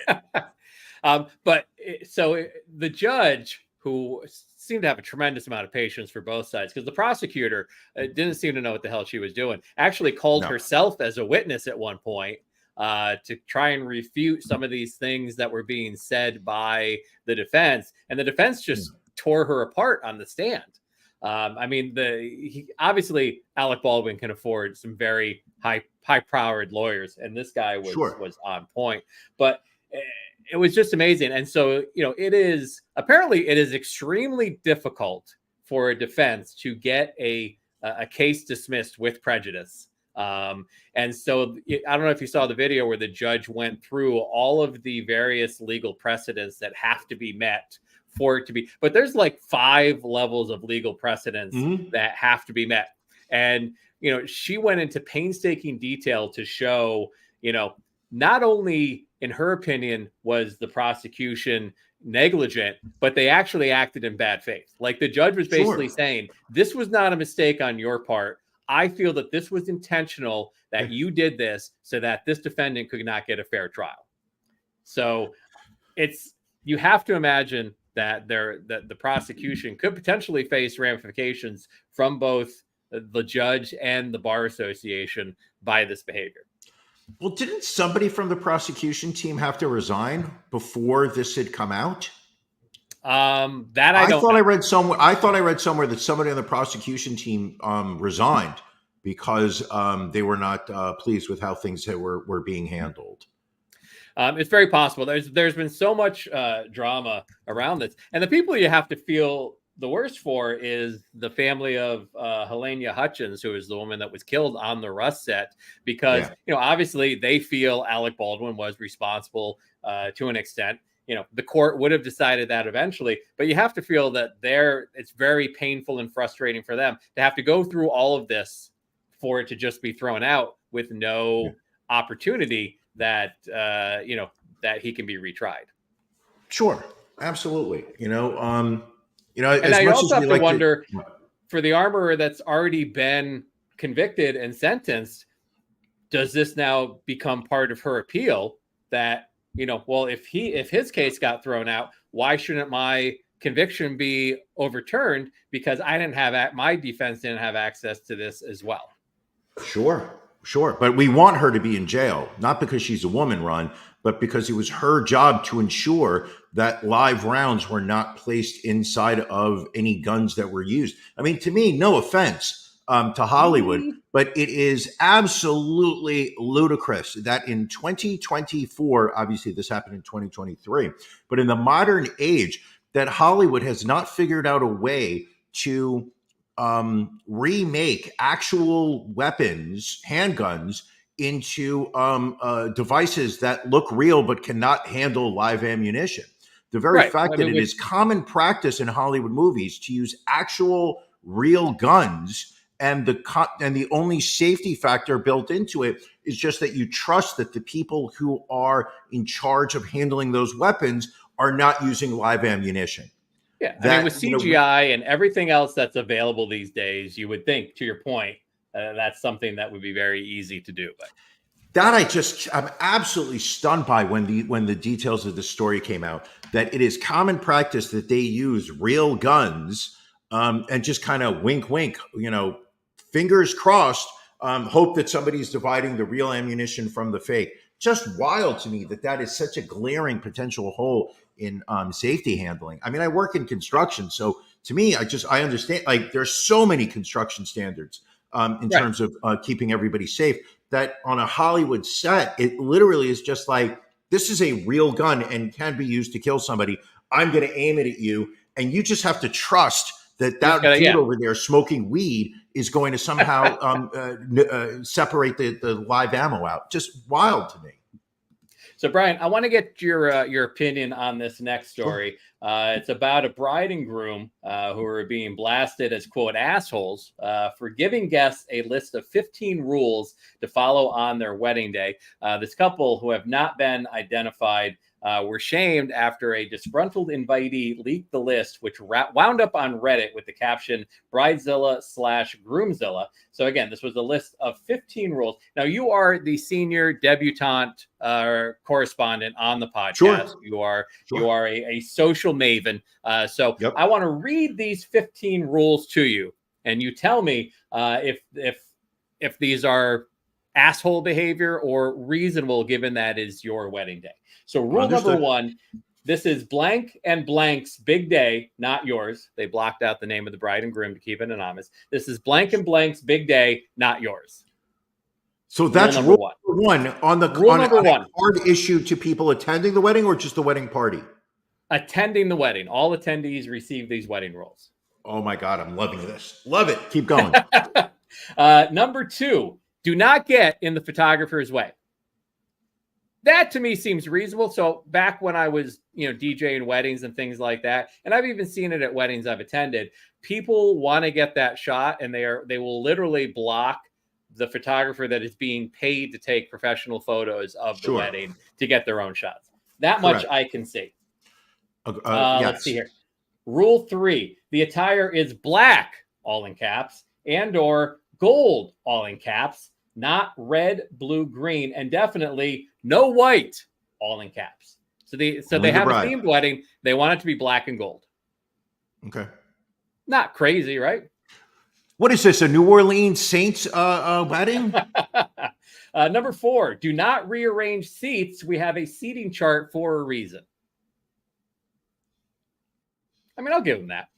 So the judge, who seemed to have a tremendous amount of patience for both sides, because the prosecutor didn't seem to know what the hell she was doing, actually called herself as a witness at one point to try and refute some of these things that were being said by the defense. And the defense just tore her apart on the stand. Obviously Alec Baldwin can afford some very high-powered lawyers, and this guy was on point. But it was just amazing. And so, it is extremely difficult for a defense to get a case dismissed with prejudice. And so I don't know if you saw the video where the judge went through all of the various legal precedents that have to be met for it to be, but there's like 5 levels of legal precedents that have to be met. And, she went into painstaking detail to show, not only in her opinion was the prosecution negligent, but they actually acted in bad faith. Like the judge was basically saying, this was not a mistake on your part. I feel that this was intentional, that you did this so that this defendant could not get a fair trial. So you have to imagine that the prosecution could potentially face ramifications from both the judge and the bar association by this behavior. Well, didn't somebody from the prosecution team have to resign before this had come out? I thought I read somewhere that somebody on the prosecution team resigned because they were not pleased with how things were being handled. It's very possible. There's been so much drama around this, and the people you have to feel the worst for is the family of Helena Hutchins, who is the woman that was killed on the Rust set, because obviously they feel Alec Baldwin was responsible to an extent. The court would have decided that eventually, but you have to feel that it's very painful and frustrating for them to have to go through all of this for it to just be thrown out with no opportunity that that he can be retried. Sure, absolutely. And I also have to wonder for the armorer that's already been convicted and sentenced, does this now become part of her appeal that, if his case got thrown out, why shouldn't my conviction be overturned because my defense didn't have access to this as well? Sure. But we want her to be in jail, not because she's a woman, Ron, but because it was her job to ensure that live rounds were not placed inside of any guns that were used. To me, no offense to Hollywood, but it is absolutely ludicrous that in 2024, obviously this happened in 2023, but in the modern age, that Hollywood has not figured out a way to remake actual weapons, handguns, into devices that look real but cannot handle live ammunition. The very Right. fact I that mean, it is common practice in Hollywood movies to use actual real guns, and the only safety factor built into it is just that you trust that the people who are in charge of handling those weapons are not using live ammunition. yeah, I mean, That, with CGI and everything else that's available these days, you would think, to your point, that's something that would be very easy to do. But that I'm absolutely stunned by when the details of the story came out, that it is common practice that they use real guns, and just kind of wink, wink, fingers crossed, hope that somebody's dividing the real ammunition from the fake. Just wild to me that is such a glaring potential hole in safety handling. I mean, I work in construction, so to me, I understand, like, there's so many construction standards in terms of keeping everybody safe, that on a Hollywood set, it literally is just like, this is a real gun and can be used to kill somebody. I'm going to aim it at you, and you just have to trust that dude over there smoking weed is going to somehow separate the live ammo out. Just wild to me. So, Brian, I want to get your opinion on this next story. It's about a bride and groom who are being blasted as, quote, assholes for giving guests a list of 15 rules to follow on their wedding day. This couple, who have not been identified, were shamed after a disgruntled invitee leaked the list, which wound up on Reddit with the caption Bridezilla/Groomzilla. So again, this was a list of 15 rules. Now, you are the senior debutante correspondent on the podcast. Sure. You are a social maven. So I want to read these 15 rules to you, and you tell me if these are asshole behavior or reasonable, given that is your wedding day. So rule number 1, this is blank and blank's big day, not yours. They blocked out the name of the bride and groom to keep it anonymous. This is blank and blank's big day, not yours. So that's rule number 1 on the card issued to people attending the wedding, or just the wedding party? Attending the wedding. All attendees receive these wedding rules. Oh my God, I'm loving this. Love it. Keep going. Number 2, do not get in the photographer's way. That to me seems reasonable. So back when I was, DJing weddings and things like that, and I've even seen it at weddings I've attended, people want to get that shot, and they will literally block the photographer that is being paid to take professional photos of the wedding to get their own shots. That much I can see. Yes. Let's see here. Rule 3, the attire is black, all in caps, and or gold, all in caps, not red, blue, green, and definitely no white, all in caps. So they have a themed wedding. They want it to be black and gold. Okay. Not crazy, right? What is this, a New Orleans Saints wedding? Number 4, do not rearrange seats. We have a seating chart for a reason. I mean, I'll give them that.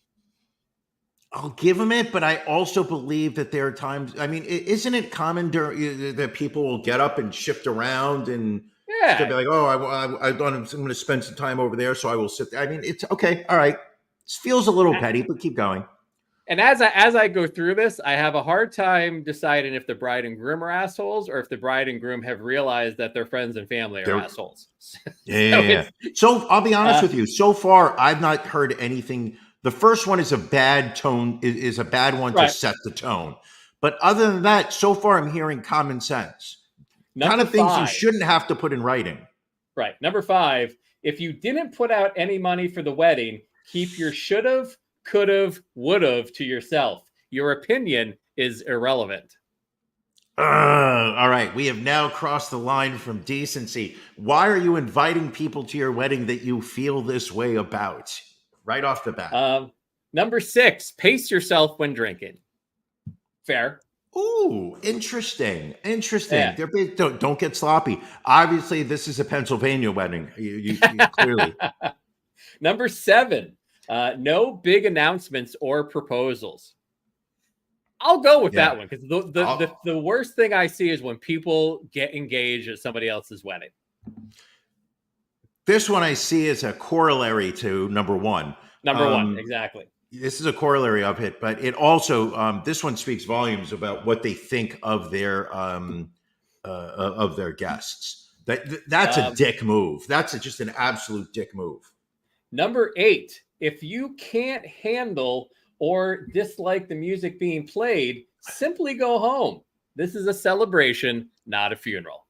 I'll give them it, but I also believe that there are times, I mean, isn't it common that people will get up and shift around and be like, oh, I'm going to spend some time over there, so I will sit there. I mean, it's okay. All right. This feels a little petty, but keep going. And as I go through this, I have a hard time deciding if the bride and groom are assholes, or if the bride and groom have realized that their friends and family are assholes. So I'll be honest with you. So far, I've not heard anything. The first one is a bad tone, is a bad one to set the tone. But other than that, so far I'm hearing common sense. Kind of things you shouldn't have to put in writing. Right. Number 5, if you didn't put out any money for the wedding, keep your should've, could've, would've to yourself. Your opinion is irrelevant. All right. We have now crossed the line from decency. Why are you inviting people to your wedding that you feel this way about? Right off the bat. Number 6, pace yourself when drinking. Fair. Ooh, interesting. Yeah. Don't get sloppy. Obviously, this is a Pennsylvania wedding. You clearly. Number 7, no big announcements or proposals. I'll go with that one, because the worst thing I see is when people get engaged at somebody else's wedding. This one I see as a corollary to number 1. Number 1, exactly. This is a corollary of it, but it also this one speaks volumes about what they think of their guests. That's a dick move. That's just an absolute dick move. Number 8, if you can't handle or dislike the music being played, simply go home. This is a celebration, not a funeral.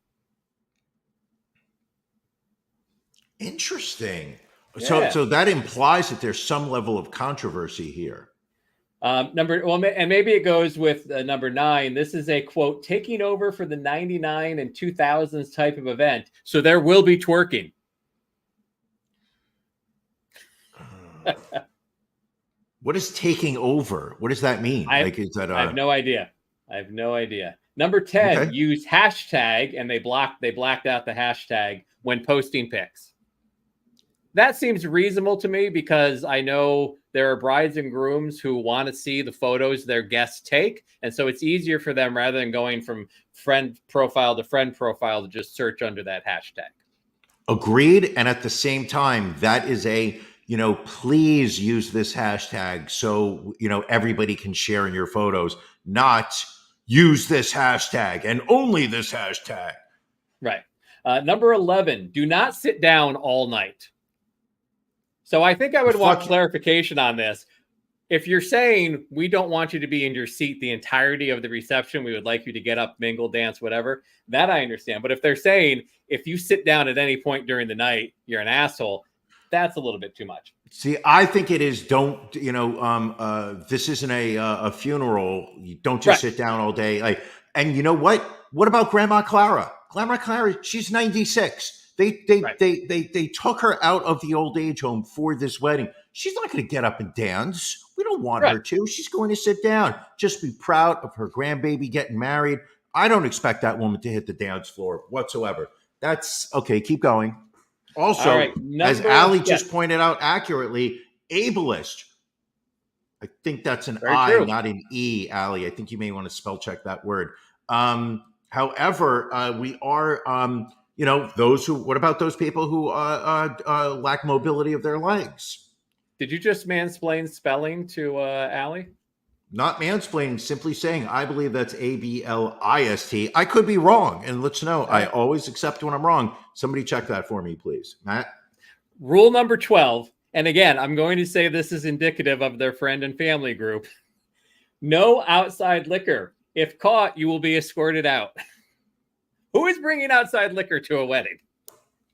Interesting. Yeah. So that implies that there's some level of controversy here. And maybe it goes with number 9. This is a quote, taking over for the 99 and 2000s type of event. So there will be twerking. What is taking over? What does that mean? I have no idea. Number 10, Okay. use hashtag, and they blacked out the hashtag when posting pics. That seems reasonable to me because I know there are brides and grooms who want to see the photos their guests take. And so it's easier for them, rather than going from friend profile to friend profile, to just search under that hashtag. Agreed. And at the same time, that is please use this hashtag so, everybody can share in your photos, not use this hashtag and only this hashtag. Right. Number 11, do not sit down all night. So I think I would want clarification on this. If you're saying we don't want you to be in your seat the entirety of the reception, we would like you to get up, mingle, dance, whatever, that I understand. But if they're saying if you sit down at any point during the night, you're an asshole, that's a little bit too much. See, I think it is. This isn't a funeral. You don't just sit down all day. And you know what? What about Grandma Clara? Grandma Clara, she's 96. They took her out of the old age home for this wedding. She's not going to get up and dance. We don't want her to. She's going to sit down. Just be proud of her grandbaby getting married. I don't expect that woman to hit the dance floor whatsoever. That's okay. Keep going. Also, as Allie just pointed out accurately, ableist. I think that's an I, not an E, Allie. I think you may want to spell check that word. However, we are, what about those people who lack mobility of their legs? Did you just mansplain spelling to Allie? Not mansplaining, simply saying, I believe that's ABLIST. I could be wrong, and let's know. I always accept when I'm wrong. Somebody check that for me, please. Matt? Rule number 12, and again, I'm going to say this is indicative of their friend and family group. No outside liquor. If caught, you will be escorted out. Who is bringing outside liquor to a wedding?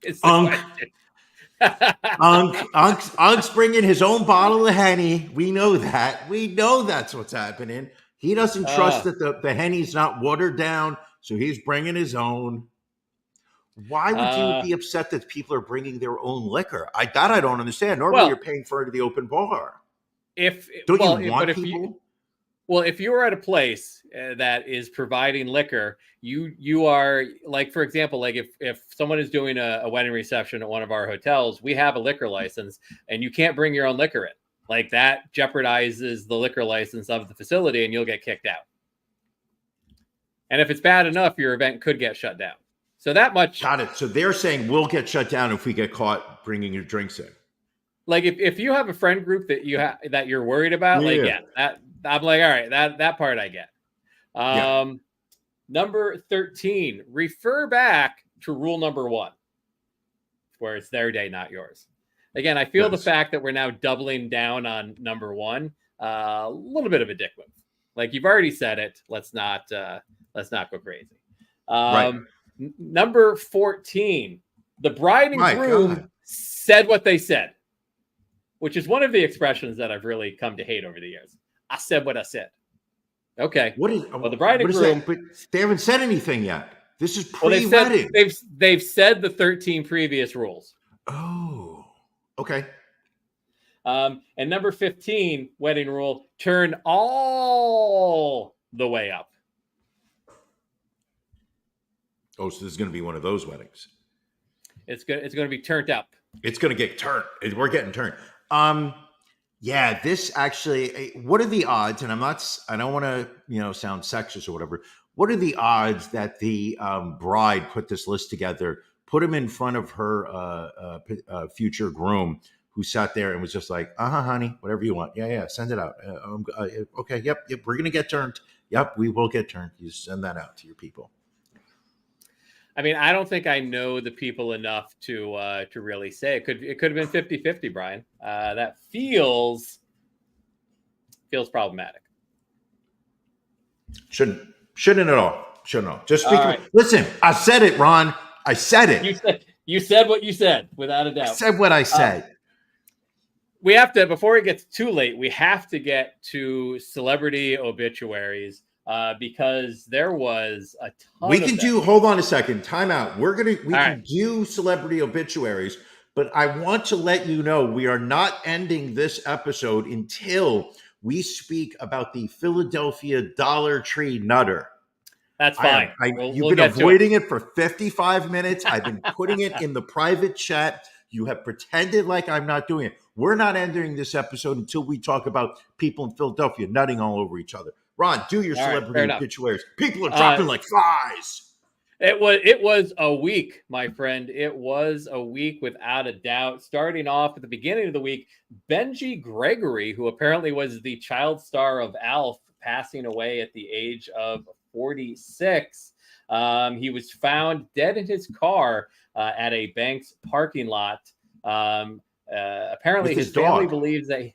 It's the question. Unk's bringing his own bottle of Henny. We know that. We know that's what's happening. He doesn't trust that the Henny's not watered down, so he's bringing his own. Why would you be upset that people are bringing their own liquor? I don't understand. Normally, you're paying for it at the open bar. If you were at a place that is providing liquor, you are, like, for example, like if someone is doing a wedding reception at one of our hotels, we have a liquor license, and you can't bring your own liquor in. Like, that jeopardizes the liquor license of the facility, and you'll get kicked out. And if it's bad enough, your event could get shut down. So that much. Got it. So they're saying we'll get shut down if we get caught bringing your drinks in. Like, if you have a friend group that that you're worried about, that I'm like, all right, that part I get. Number 13, refer back to rule number 1, where it's their day, not yours. Again, I feel the fact that we're now doubling down on number 1, a little bit of a dick move. Like, you've already said it. Let's not go crazy. Number 14, the bride and groom said what they said, which is one of the expressions that I've really come to hate over the years. I said what I said. Okay. The bride and groom? But they haven't said anything yet. This is pre-wedding. They've said the 13 previous rules. Oh, okay. And number 15, wedding rule: turn all the way up. Oh, so this is going to be one of those weddings. It's going to be turned up. It's going to get turned. We're getting turned. Yeah, this actually, what are the odds? And I don't want to, sound sexist or whatever. What are the odds that the bride put this list together, put him in front of her future groom, who sat there and was just like, honey, whatever you want. Yeah, send it out. Okay, yep, we're going to get turned. Yep, we will get turned. You send that out to your people. I mean, I don't think I know the people enough to really say. It could have been 50-50, Brian. That feels problematic. Shouldn't at all. Shouldn't all. Just speak. Right. Listen, I said it, Ron. I said it. You said what you said, without a doubt. I said what I said. We have to, before it gets too late, we have to get to celebrity obituaries because there was a ton. We can do. Hold on a second. Time out. We can do celebrity obituaries, but I want to let you know we are not ending this episode until we speak about the Philadelphia Dollar Tree Nutter. That's fine. You've been avoiding it for 55 minutes. I've been putting it in the private chat. You have pretended like I'm not doing it. We're not ending this episode until we talk about people in Philadelphia nutting all over each other. Ron, do your celebrity obituaries. People are dropping like flies. It was a week, my friend. It was a week without a doubt. Starting off at the beginning of the week, Benji Gregory, who apparently was the child star of Alf, passing away at the age of 46. He was found dead in his car at a bank's parking lot. Apparently, his family believes that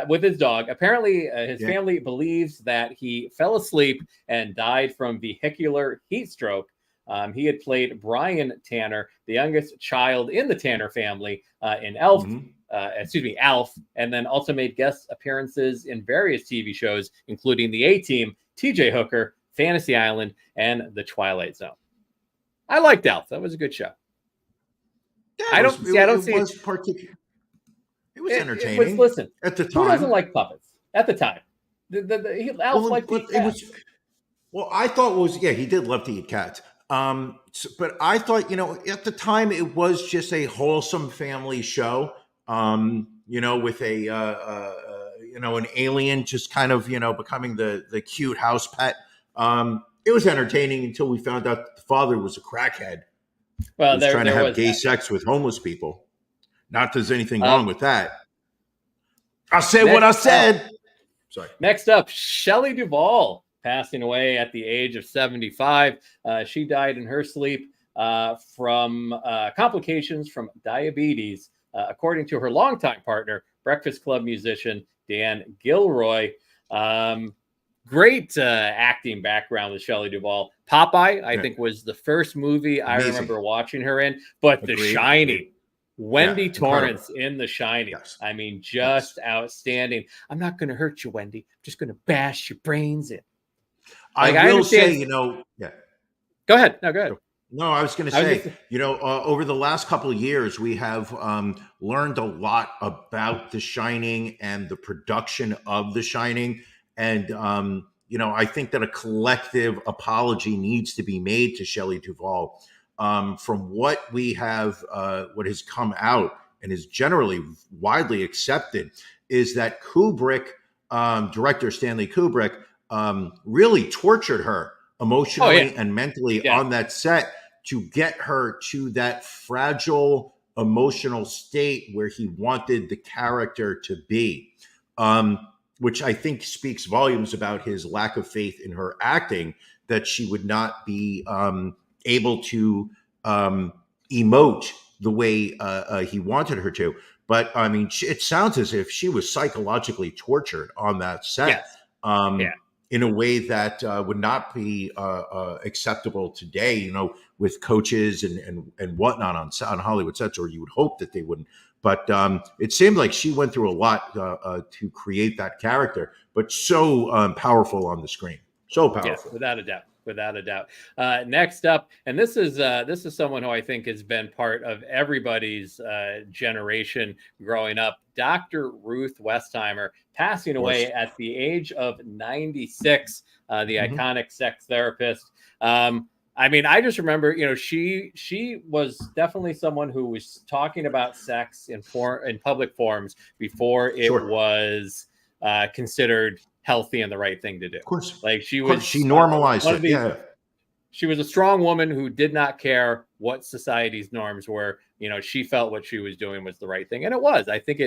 with his dog. Apparently, his family believes that he fell asleep and died from vehicular heat stroke. He had played Brian Tanner, the youngest child in the Tanner family, in Alf, and then also made guest appearances in various TV shows, including The A-Team, TJ Hooker, Fantasy Island, and The Twilight Zone. I liked Alf. That was a good show. Yeah, it was entertaining. Listen, at the time, who doesn't like puppets? At the time, Alf liked to eat cats. I thought he did love to eat cats. But I thought, at the time it was just a wholesome family show. With an alien just kind of, becoming the cute house pet. It was entertaining until we found out that the father was a crackhead. Well, he was trying to have gay sex with homeless people. Not that there's anything wrong with that. I said what I said. Sorry. Next up, Shelley Duvall, passing away at the age of 75. She died in her sleep from complications from diabetes, according to her longtime partner, Breakfast Club musician Dan Gilroy. Great acting background with Shelley Duvall. Popeye, I think, was the first movie I remember watching her in. But The Shining, Wendy Torrance in The Shining. Yes. I mean, just outstanding. I'm not going to hurt you, Wendy. I'm just going to bash your brains in. I will say, Go ahead. No, go ahead. No, I was going to say, over the last couple of years, we have learned a lot about The Shining and the production of The Shining. And, I think that a collective apology needs to be made to Shelley Duvall. From what we have, what has come out and is generally widely accepted is that director Stanley Kubrick, really tortured her emotionally and mentally on that set to get her to that fragile emotional state where he wanted the character to be. Which I think speaks volumes about his lack of faith in her acting, that she would not be able to emote the way he wanted her to. But I mean, it sounds as if she was psychologically tortured on that set in a way that would not be acceptable today, with coaches and whatnot on Hollywood sets, or you would hope that they wouldn't. But it seemed like she went through a lot to create that character, but so powerful on the screen. So powerful. Yes, without a doubt. Next up, and this is someone who I think has been part of everybody's generation growing up, Dr. Ruth Westheimer, passing away at the age of 96, the iconic sex therapist. I mean, I just remember, she was definitely someone who was talking about sex in public forums before it was considered healthy and the right thing to do. Of course, like she normalized it. she was a strong woman who did not care what society's norms were. She felt what she was doing was the right thing, and it was. I think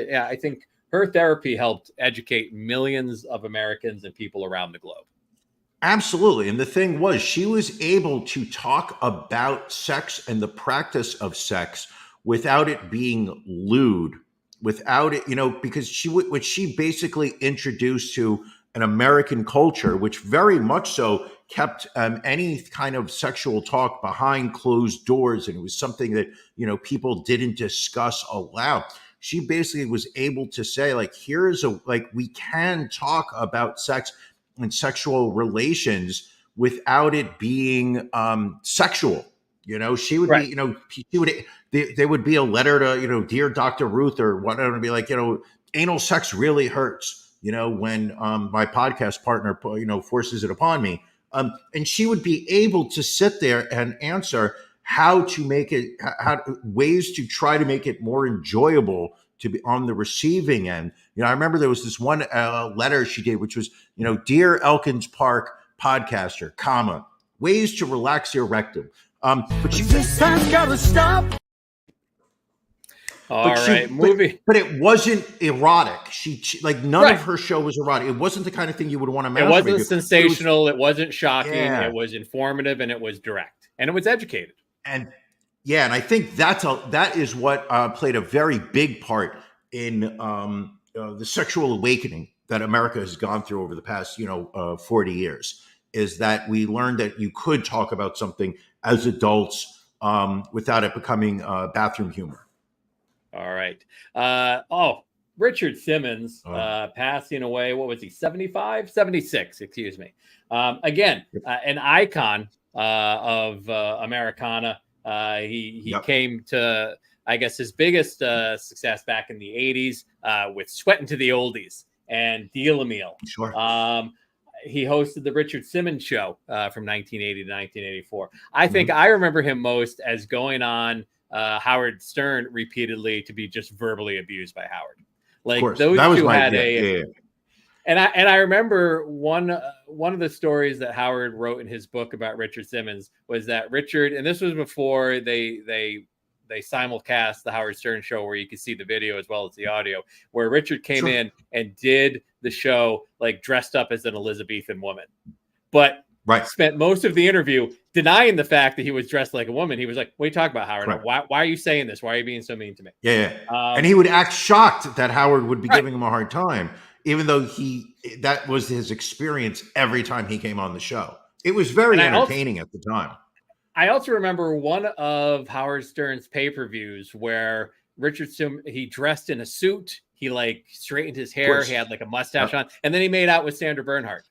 her therapy helped educate millions of Americans and people around the globe. Absolutely. And the thing was, she was able to talk about sex and the practice of sex without it being lewd, without it, because what she basically introduced to an American culture, which very much so kept any kind of sexual talk behind closed doors. And it was something that, people didn't discuss aloud. She basically was able to say, like, we can talk about sex and sexual relations without it being sexual. She would Right. be, there would be a letter to, Dear Dr. Ruth or whatever, to be like, anal sex really hurts, when my podcast partner, forces it upon me. And she would be able to sit there and answer how to make it, ways to try to make it more enjoyable to be on the receiving end. I remember there was this one letter she gave, which was, Dear Elkins Park podcaster, ways to relax your rectum. But she gotta stop. Movie. But it wasn't erotic. She none of her show was erotic. It wasn't the kind of thing you would want to masturbate. It wasn't sensational. It wasn't shocking. Yeah. It was informative, and it was direct, and it was educated. And I think that is what played a very big part in the sexual awakening that America has gone through over the past 40 years. Is that we learned that you could talk about something as adults without it becoming bathroom humor. All right. Richard Simmons passing away. What was he? 75, 76, excuse me. Again, an icon of Americana. He came to, I guess, his biggest success back in the 80s with Sweatin' to the Oldies and Deal-A-Meal. Sure. He hosted the Richard Simmons Show from 1980 to 1984. I think I remember him most as going on Howard Stern repeatedly to be just verbally abused by Howard. Like those two had And I remember one of the stories that Howard wrote in his book about Richard Simmons was that Richard, and this was before they simulcast the Howard Stern Show, where you could see the video as well as the audio, where Richard came in and did the show like dressed up as an Elizabethan woman, but spent most of the interview denying the fact that he was dressed like a woman. He was like, "What are you talking about, Howard? Why are you saying this? Why are you being so mean to me?" And he would act shocked that Howard would be giving him a hard time, even though that was his experience every time he came on the show. It was very entertaining at the time. I also remember one of Howard Stern's pay-per-views where he dressed in a suit. He straightened his hair. He had a mustache on, and then he made out with Sandra Bernhard.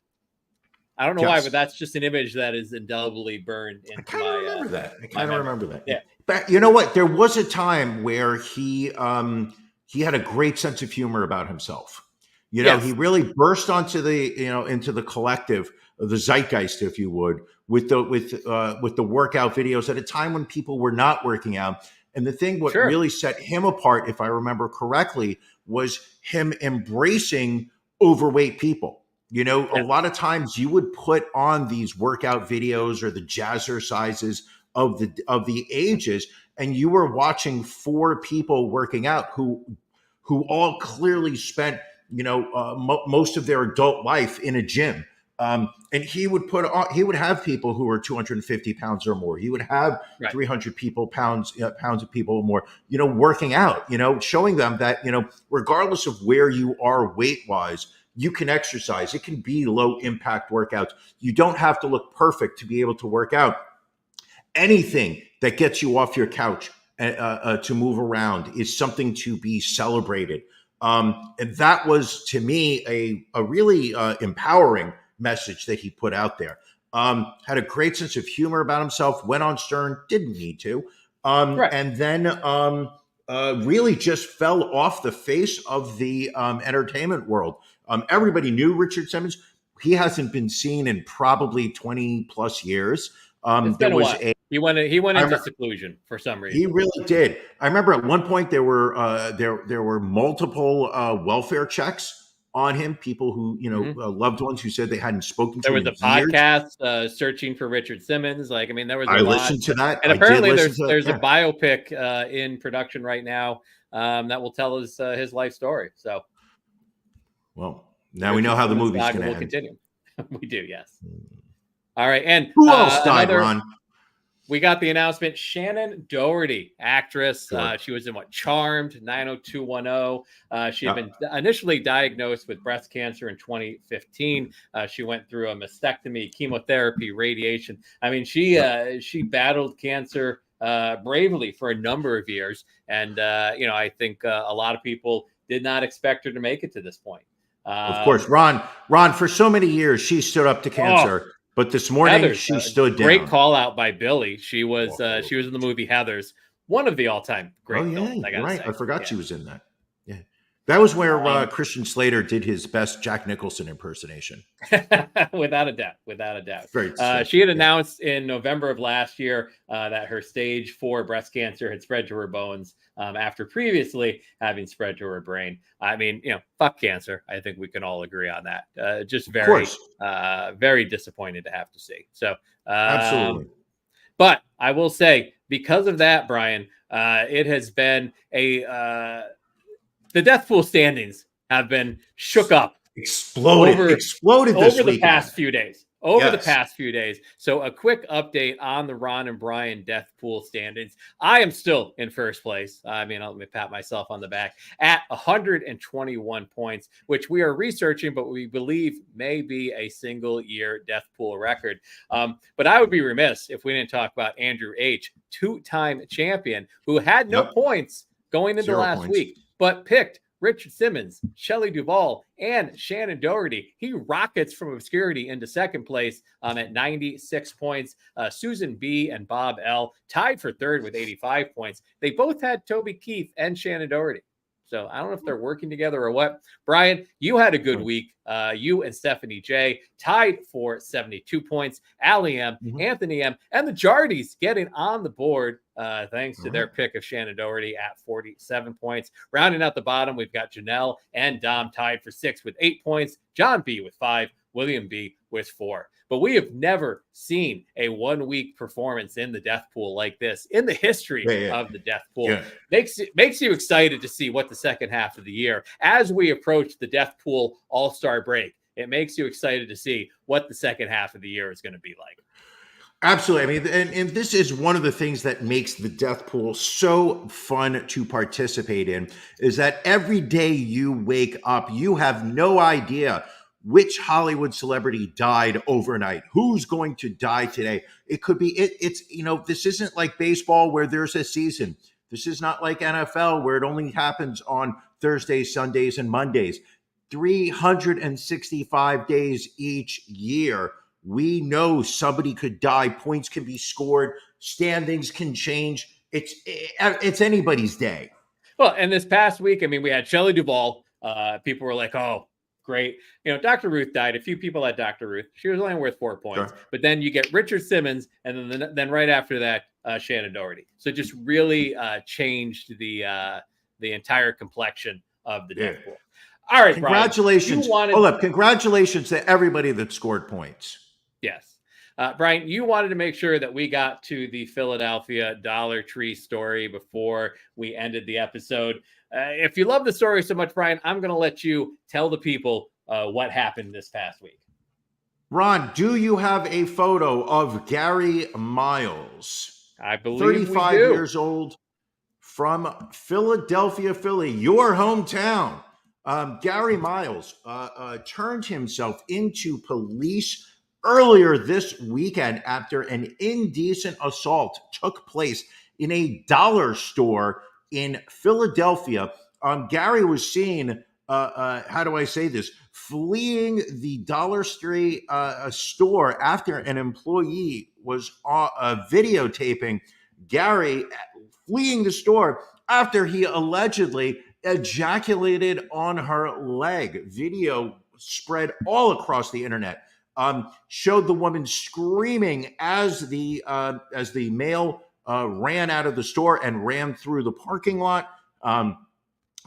I don't know why, but that's just an image that is indelibly burned into my. I kind of remember that. Yeah. But you know what? There was a time where he had a great sense of humor about himself. He really burst onto into the collective, the zeitgeist, if you would, with the workout videos at a time when people were not working out. And the thing what really set him apart, if I remember correctly, was him embracing overweight people. A lot of times you would put on these workout videos or the jazzercises of the ages, and you were watching 4 people working out who all clearly spent most of their adult life in a gym. And he would have people who were 250 pounds or more. He would have 300 pounds of people or more, working out, showing them that, regardless of where you are weight-wise, you can exercise. It can be low impact workouts. You don't have to look perfect to be able to work out. Anything that gets you off your couch to move around is something to be celebrated. And that was, to me, a really empowering message that he put out there. Had a great sense of humor about himself, went on Stern, didn't need to. And then really just fell off the face of the entertainment world. Everybody knew Richard Simmons. He hasn't been seen in probably 20 plus years. It's been a while. He went into seclusion for some reason. He really did. I remember at one point there were multiple welfare checks on him. People who, loved ones who said they hadn't spoken to There him was in a years. podcast searching for Richard Simmons. Like, I mean, there was a I lot. listened to that. And I apparently did listen there's to a biopic in production right now that will tell his life story. So, well, now we know how the movie's going to end. Continue. We do, yes. All right, and who else died, Ron? We got the announcement. Shannon Doherty, actress. Sure. She was in Charmed, 90210. She had been initially diagnosed with breast cancer in 2015. She went through a mastectomy, chemotherapy, radiation. I mean, she battled cancer bravely for a number of years. And, I think a lot of people did not expect her to make it to this point. Of course, Ron, for so many years, she stood up to cancer. But this morning, Heathers, she stood down. Great call out by Billy. She was in the movie Heathers, one of the all-time great films. I gotta say. I forgot she was in that. Yeah, that was where Christian Slater did his best Jack Nicholson impersonation. Without a doubt. Very she had announced in November of last year that her stage 4 breast cancer had spread to her bones after previously having spread to her brain. I mean, fuck cancer. I think we can all agree on that. Just very disappointed to have to see. So, absolutely. But I will say, because of that, Brian, it has been the death pool standings have been shook up. Exploded this over the weekend. past few days. The past few days. So a quick update on the Ron and Brian death pool standings. I am still in first place. I mean, let me pat myself on the back at 121 points, which we are researching, but we believe may be a single year death pool record. But I would be remiss if we didn't talk about Andrew H., 2-time champion, who had no points going into last week, but picked Richard Simmons, Shelley Duvall, and Shannon Doherty. He rockets from obscurity into second place at 96 points. Susan B. and Bob L. tied for third with 85 points. They both had Toby Keith and Shannon Doherty. So I don't know if they're working together or what. Brian, you had a good week. You and Stephanie J tied for 72 points. Allie M, Anthony M, and the Jardys getting on the board thanks to their pick of Shannon Doherty at 47 points. Rounding out the bottom, we've got Janelle and Dom tied for 6 with 8 points. John B with 5, William B with 4. But we have never seen a 1-week performance in the death pool like this in the history of the death pool. Makes you excited to see what the second half of the year, as we approach the death pool all-star break, it makes you excited to see what the second half of the year is going to be like. Absolutely. I mean, and this is one of the things that makes the death pool so fun to participate in, is that every day you wake up, you have no idea which Hollywood celebrity died overnight, who's going to die today. It could be, it's this isn't like baseball where there's a season. This is not like NFL where it only happens on Thursdays, Sundays, and Mondays. 365 days each year. We know somebody could die. Points can be scored. Standings can change. It's anybody's day. Well, and this past week, I mean, we had Shelley Duvall. People were like, oh, great. Dr. Ruth died. A few people had Dr. Ruth. She was only worth 4 points. Sure. But then you get Richard Simmons, and then right after that, Shannon Doherty. So it just really changed the entire complexion of the death pool. All right, congratulations. Brian, congratulations to everybody that scored points. Yes. Brian, you wanted to make sure that we got to the Philadelphia Dollar Tree story before we ended the episode. If you love the story so much, Brian, I'm going to let you tell the people what happened this past week. Ron, do you have a photo of Gary Miles? I believe 35 we do. years old from Philadelphia, Philly, your hometown. Gary Miles turned himself into police earlier this weekend after an indecent assault took place in a dollar store in Philadelphia. Gary was seen, how do I say this, fleeing the Dollar Tree store after an employee was videotaping Gary fleeing the store after he allegedly ejaculated on her leg. Video spread all across the internet. Showed the woman screaming as the male ran out of the store and ran through the parking lot.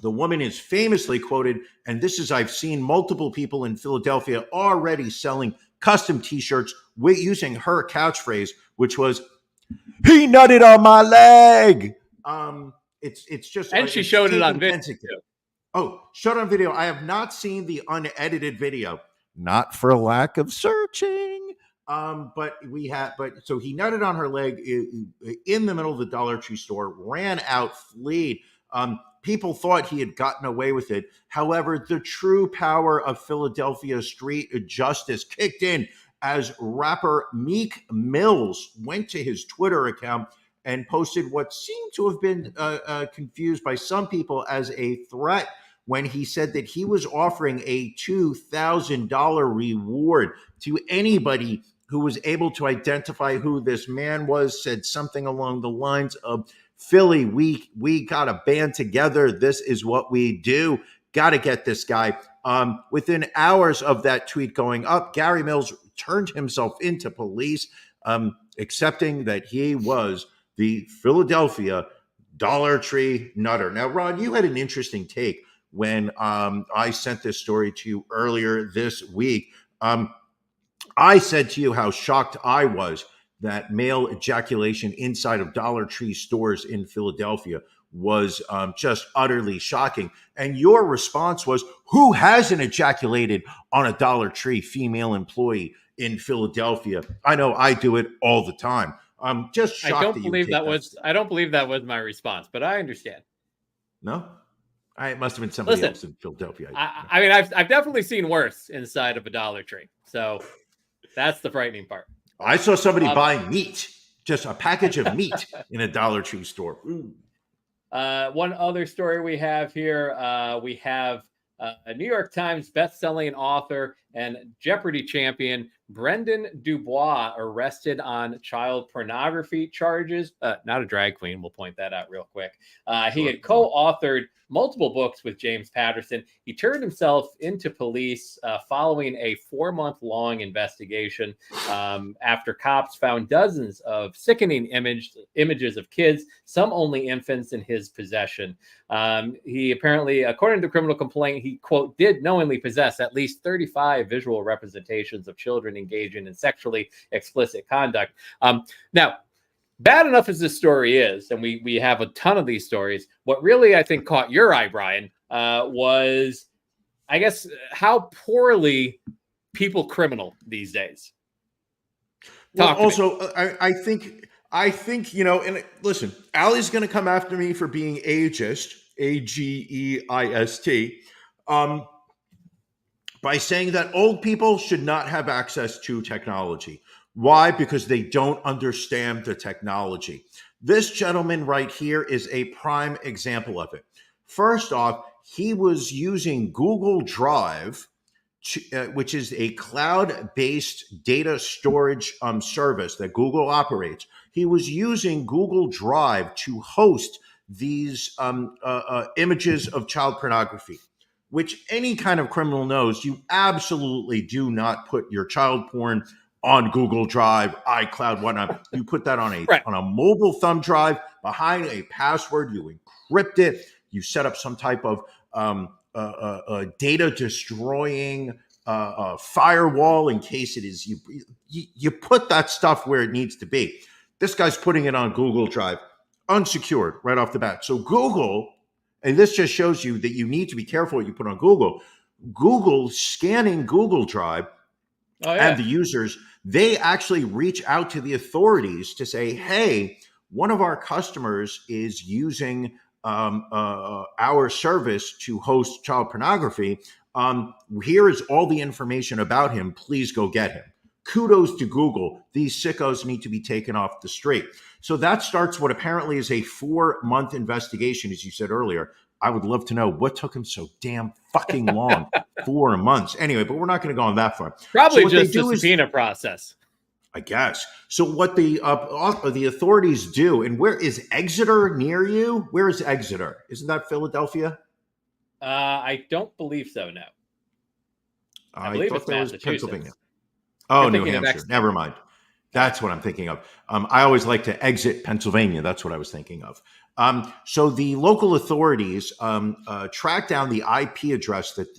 The woman is famously quoted, and this is, I've seen multiple people in Philadelphia already selling custom t-shirts using her catchphrase, which was, "He nutted on my leg." It's just, And she it's showed it on taken video. 10 seconds. Oh, showed on video. I have not seen the unedited video, not for lack of searching. But so he nutted on her leg in the middle of the Dollar Tree store, ran out, fled. People thought he had gotten away with it. However, the true power of Philadelphia street justice kicked in as rapper Meek Mills went to his Twitter account and posted what seemed to have been confused by some people as a threat when he said that he was offering a $2,000 reward to anybody who was able to identify who this man was. Said something along the lines of, "Philly, we got to band together. This is what we do. Got to get this guy." Within hours of that tweet going up, Gary Mills turned himself into police, accepting that he was the Philadelphia Dollar Tree nutter. Now, Ron, you had an interesting take when I sent this story to you earlier this week. I said to you how shocked I was that male ejaculation inside of Dollar Tree stores in Philadelphia was just utterly shocking. And your response was, who hasn't ejaculated on a Dollar Tree female employee in Philadelphia? I know I do it all the time. I'm just shocked. I don't believe that was my response, but I understand. No? It must have been somebody else in Philadelphia. I mean, I've definitely seen worse inside of a Dollar Tree. So that's the frightening part. I saw somebody buy meat, just a package of meat in a Dollar Tree store. One other story we have here, we have a New York Times best-selling author and Jeopardy champion Brendan DuBois arrested on child pornography charges. Not a drag queen. We'll point that out real quick. He had co-authored multiple books with James Patterson. He turned himself into police following a 4-month-long investigation after cops found dozens of sickening images of kids, some only infants, in his possession. He apparently, according to the criminal complaint, he, quote, did knowingly possess at least 35 visual representations of children engaging in sexually explicit conduct. Now, bad enough as this story is, and we have a ton of these stories, what really I think caught your eye, Brian, was, I guess, how poorly people criminal these days. I think, you know, and listen, Allie's going to come after me for being ageist, AGEIST, by saying that old people should not have access to technology. Why? Because they don't understand the technology. This gentleman right here is a prime example of it. First off, he was using Google Drive, which is a cloud-based data storage service that Google operates. He was using Google Drive to host these images of child pornography, which any kind of criminal knows you absolutely do not put your child porn on Google Drive, iCloud, whatnot. You put that on a mobile thumb drive behind a password. You encrypt it. You set up some type of data destroying firewall in case it is you put that stuff where it needs to be. This guy's putting it on Google Drive, unsecured right off the bat. So Google, and this just shows you that you need to be careful what you put on Google. Google scanning Google Drive and the users, they actually reach out to the authorities to say, hey, one of our customers is using our service to host child pornography. Here is all the information about him. Please go get him. Kudos to Google. These sickos need to be taken off the street. So that starts what apparently is a 4-month investigation, as you said earlier. I would love to know what took him so damn fucking long. 4 months. Anyway, but we're not going to go on that far. Probably just the subpoena process, I guess. So what the authorities do, and where is Exeter near you? Where is Exeter? Isn't that Philadelphia? I don't believe so, no. I believe it's Massachusetts. Pennsylvania. Oh, New Hampshire. Never mind. That's what I'm thinking of. I always like to exit Pennsylvania. That's what I was thinking of. So the local authorities tracked down the IP address that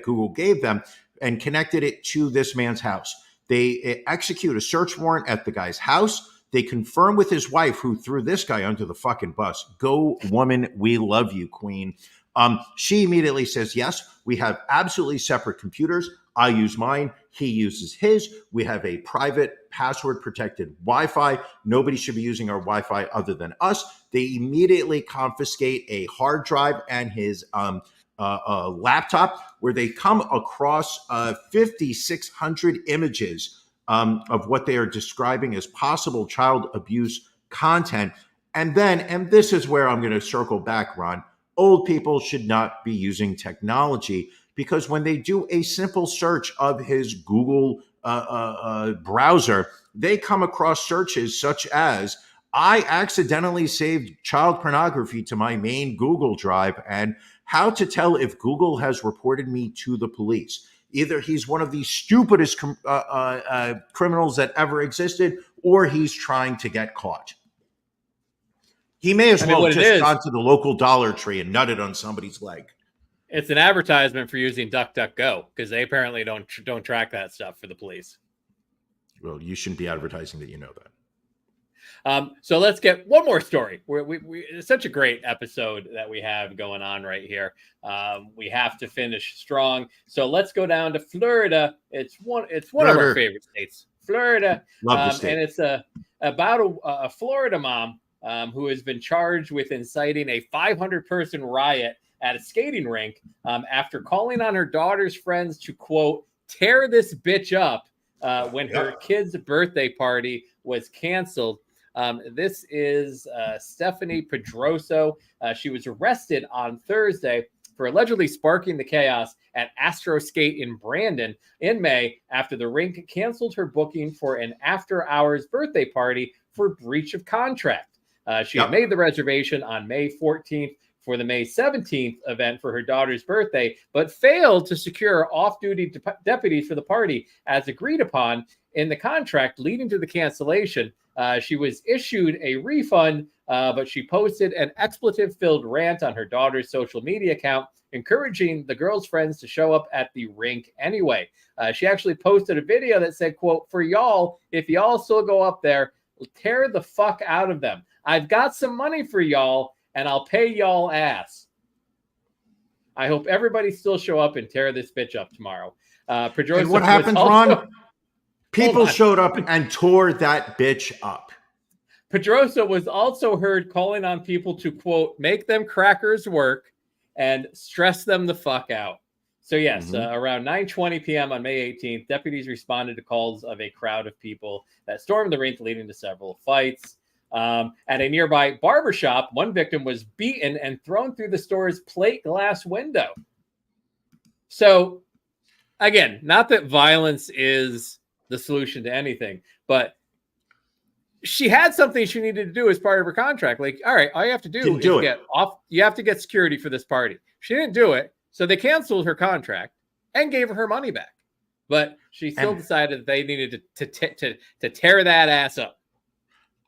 Google gave them and connected it to this man's house. They execute a search warrant at the guy's house. They confirm with his wife, who threw this guy under the fucking bus. Go, woman, we love you, queen. She immediately says, yes, we have absolutely separate computers. I use mine. He uses his. We have a private password protected Wi-Fi. Nobody should be using our Wi-Fi other than us. They immediately confiscate a hard drive and his laptop, where they come across 5,600 images of what they are describing as possible child abuse content. And this is where I'm going to circle back, Ron. Old people should not be using technology, because when they do a simple search of his Google browser, they come across searches such as, I accidentally saved child pornography to my main Google Drive, and how to tell if Google has reported me to the police. Either he's one of the stupidest criminals that ever existed, or he's trying to get caught. He may as well just gone to the local Dollar Tree and nutted on somebody's leg. It's an advertisement for using DuckDuckGo, because they apparently don't track that stuff for the police. Well, you shouldn't be advertising that you know that. So let's get one more story. It's such a great episode that we have going on right here. We have to finish strong. So let's go down to Florida. It's one of our favorite states, Florida. Love the state. And it's about a Florida mom who has been charged with inciting a 500-person riot at a skating rink after calling on her daughter's friends to, quote, tear this bitch up when her kid's birthday party was canceled. This is Stephanie Pedroso. She was arrested on Thursday for allegedly sparking the chaos at Astro Skate in Brandon in May after the rink canceled her booking for an after-hours birthday party for breach of contract. She had made the reservation on May 14th for the May 17th event for her daughter's birthday, but failed to secure off-duty deputies for the party as agreed upon in the contract, leading to the cancellation. She was issued a refund, but she posted an expletive-filled rant on her daughter's social media account, encouraging the girl's friends to show up at the rink anyway. She actually posted a video that said, quote, for y'all, if y'all still go up there, tear the fuck out of them. I've got some money for y'all, and I'll pay y'all ass. I hope everybody still show up and tear this bitch up tomorrow. And what happened, Ron? People showed up and tore that bitch up. Pedrosa was also heard calling on people to, quote, make them crackers work and stress them the fuck out. So yes, around 9:20 p.m. on May 18th, deputies responded to calls of a crowd of people that stormed the rink, leading to several fights. At a nearby barbershop, one victim was beaten and thrown through the store's plate glass window. So, again, not that violence is the solution to anything, but she had something she needed to do as part of her contract. Like, all right, all you have to do is get off. You have to get security for this party. She didn't do it, so they canceled her contract and gave her money back. But she still decided that they needed to tear that ass up.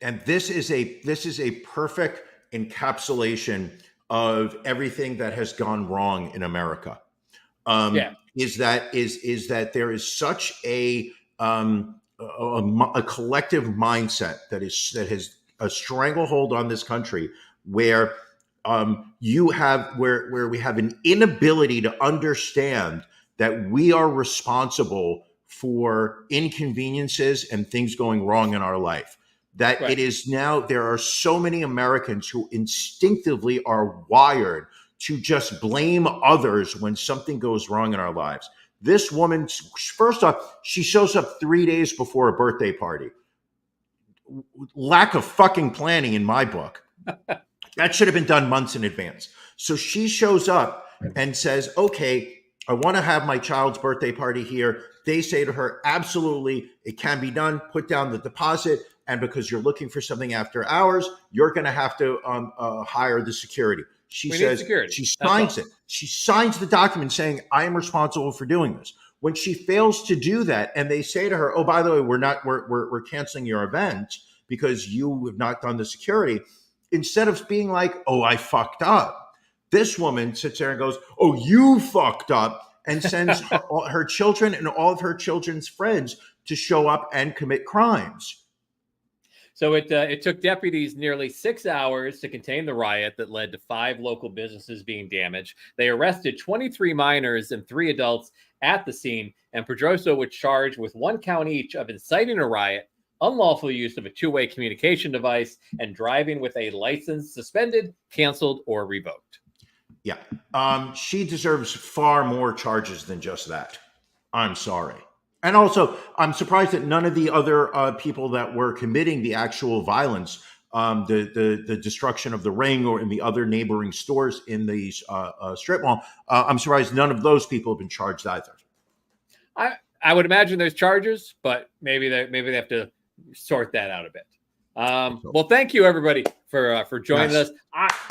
And this is a perfect encapsulation of everything that has gone wrong in America. Is that there is such a collective mindset that has a stranglehold on this country, where we have an inability to understand that we are responsible for inconveniences and things going wrong in our life. That it is now, there are so many Americans who instinctively are wired to just blame others when something goes wrong in our lives. This woman, first off, she shows up 3 days before a birthday party. Lack of fucking planning in my book. That should have been done months in advance. So she shows up and says, okay, I want to have my child's birthday party here. They say to her, absolutely, it can be done. Put down the deposit. And because you're looking for something after hours, you're going to have to hire the security. She says, she signs it. She signs the document saying, I am responsible for doing this. When she fails to do that, and they say to her, "Oh, by the way, we're canceling your event because you have not done the security," instead of being like, "Oh, I fucked up," this woman sits there and goes, "Oh, you fucked up," and sends her children and all of her children's friends to show up and commit crimes. So it took deputies nearly 6 hours to contain the riot that led to 5 local businesses being damaged. They arrested 23 minors and 3 adults at the scene, and Pedroso was charged with 1 count each of inciting a riot, unlawful use of a two-way communication device, and driving with a license suspended, canceled, or revoked. Yeah. She deserves far more charges than just that. I'm sorry. And also, I'm surprised that none of the other people that were committing the actual violence, the destruction of the ring or in the other neighboring stores in the strip mall, I'm surprised none of those people have been charged either. I would imagine there's charges, but maybe they have to sort that out a bit. Well, thank you everybody for joining us.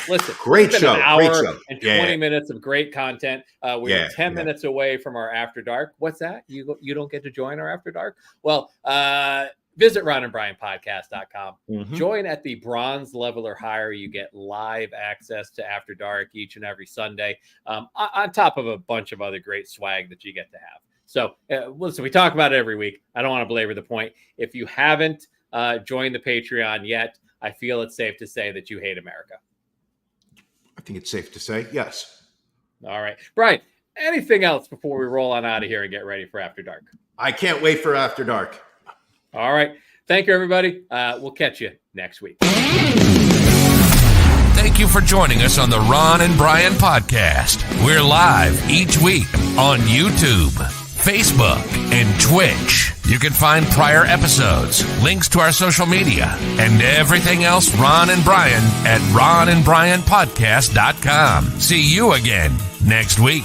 Listen, great show, an hour great show. And 20 minutes of great content. We're 10 minutes away from our After Dark. What's that? You don't get to join our After Dark? Well, visit RonandBrianPodcast.com. Mm-hmm. Join at the bronze level or higher. You get live access to After Dark each and every Sunday, on top of a bunch of other great swag that you get to have. So listen, we talk about it every week. I don't want to belabor the point. If you haven't joined the Patreon yet, I feel it's safe to say that you hate America. I think it's safe to say yes. All right. Brian, anything else before we roll on out of here and get ready for After Dark? I can't wait for After Dark. All right. Thank you, everybody. We'll catch you next week. Thank you for joining us on the Ron and Brian podcast. We're live each week on YouTube, Facebook, and Twitch. You can find prior episodes, links to our social media, and everything else Ron and Brian at ronandbrianpodcast.com. See you again next week.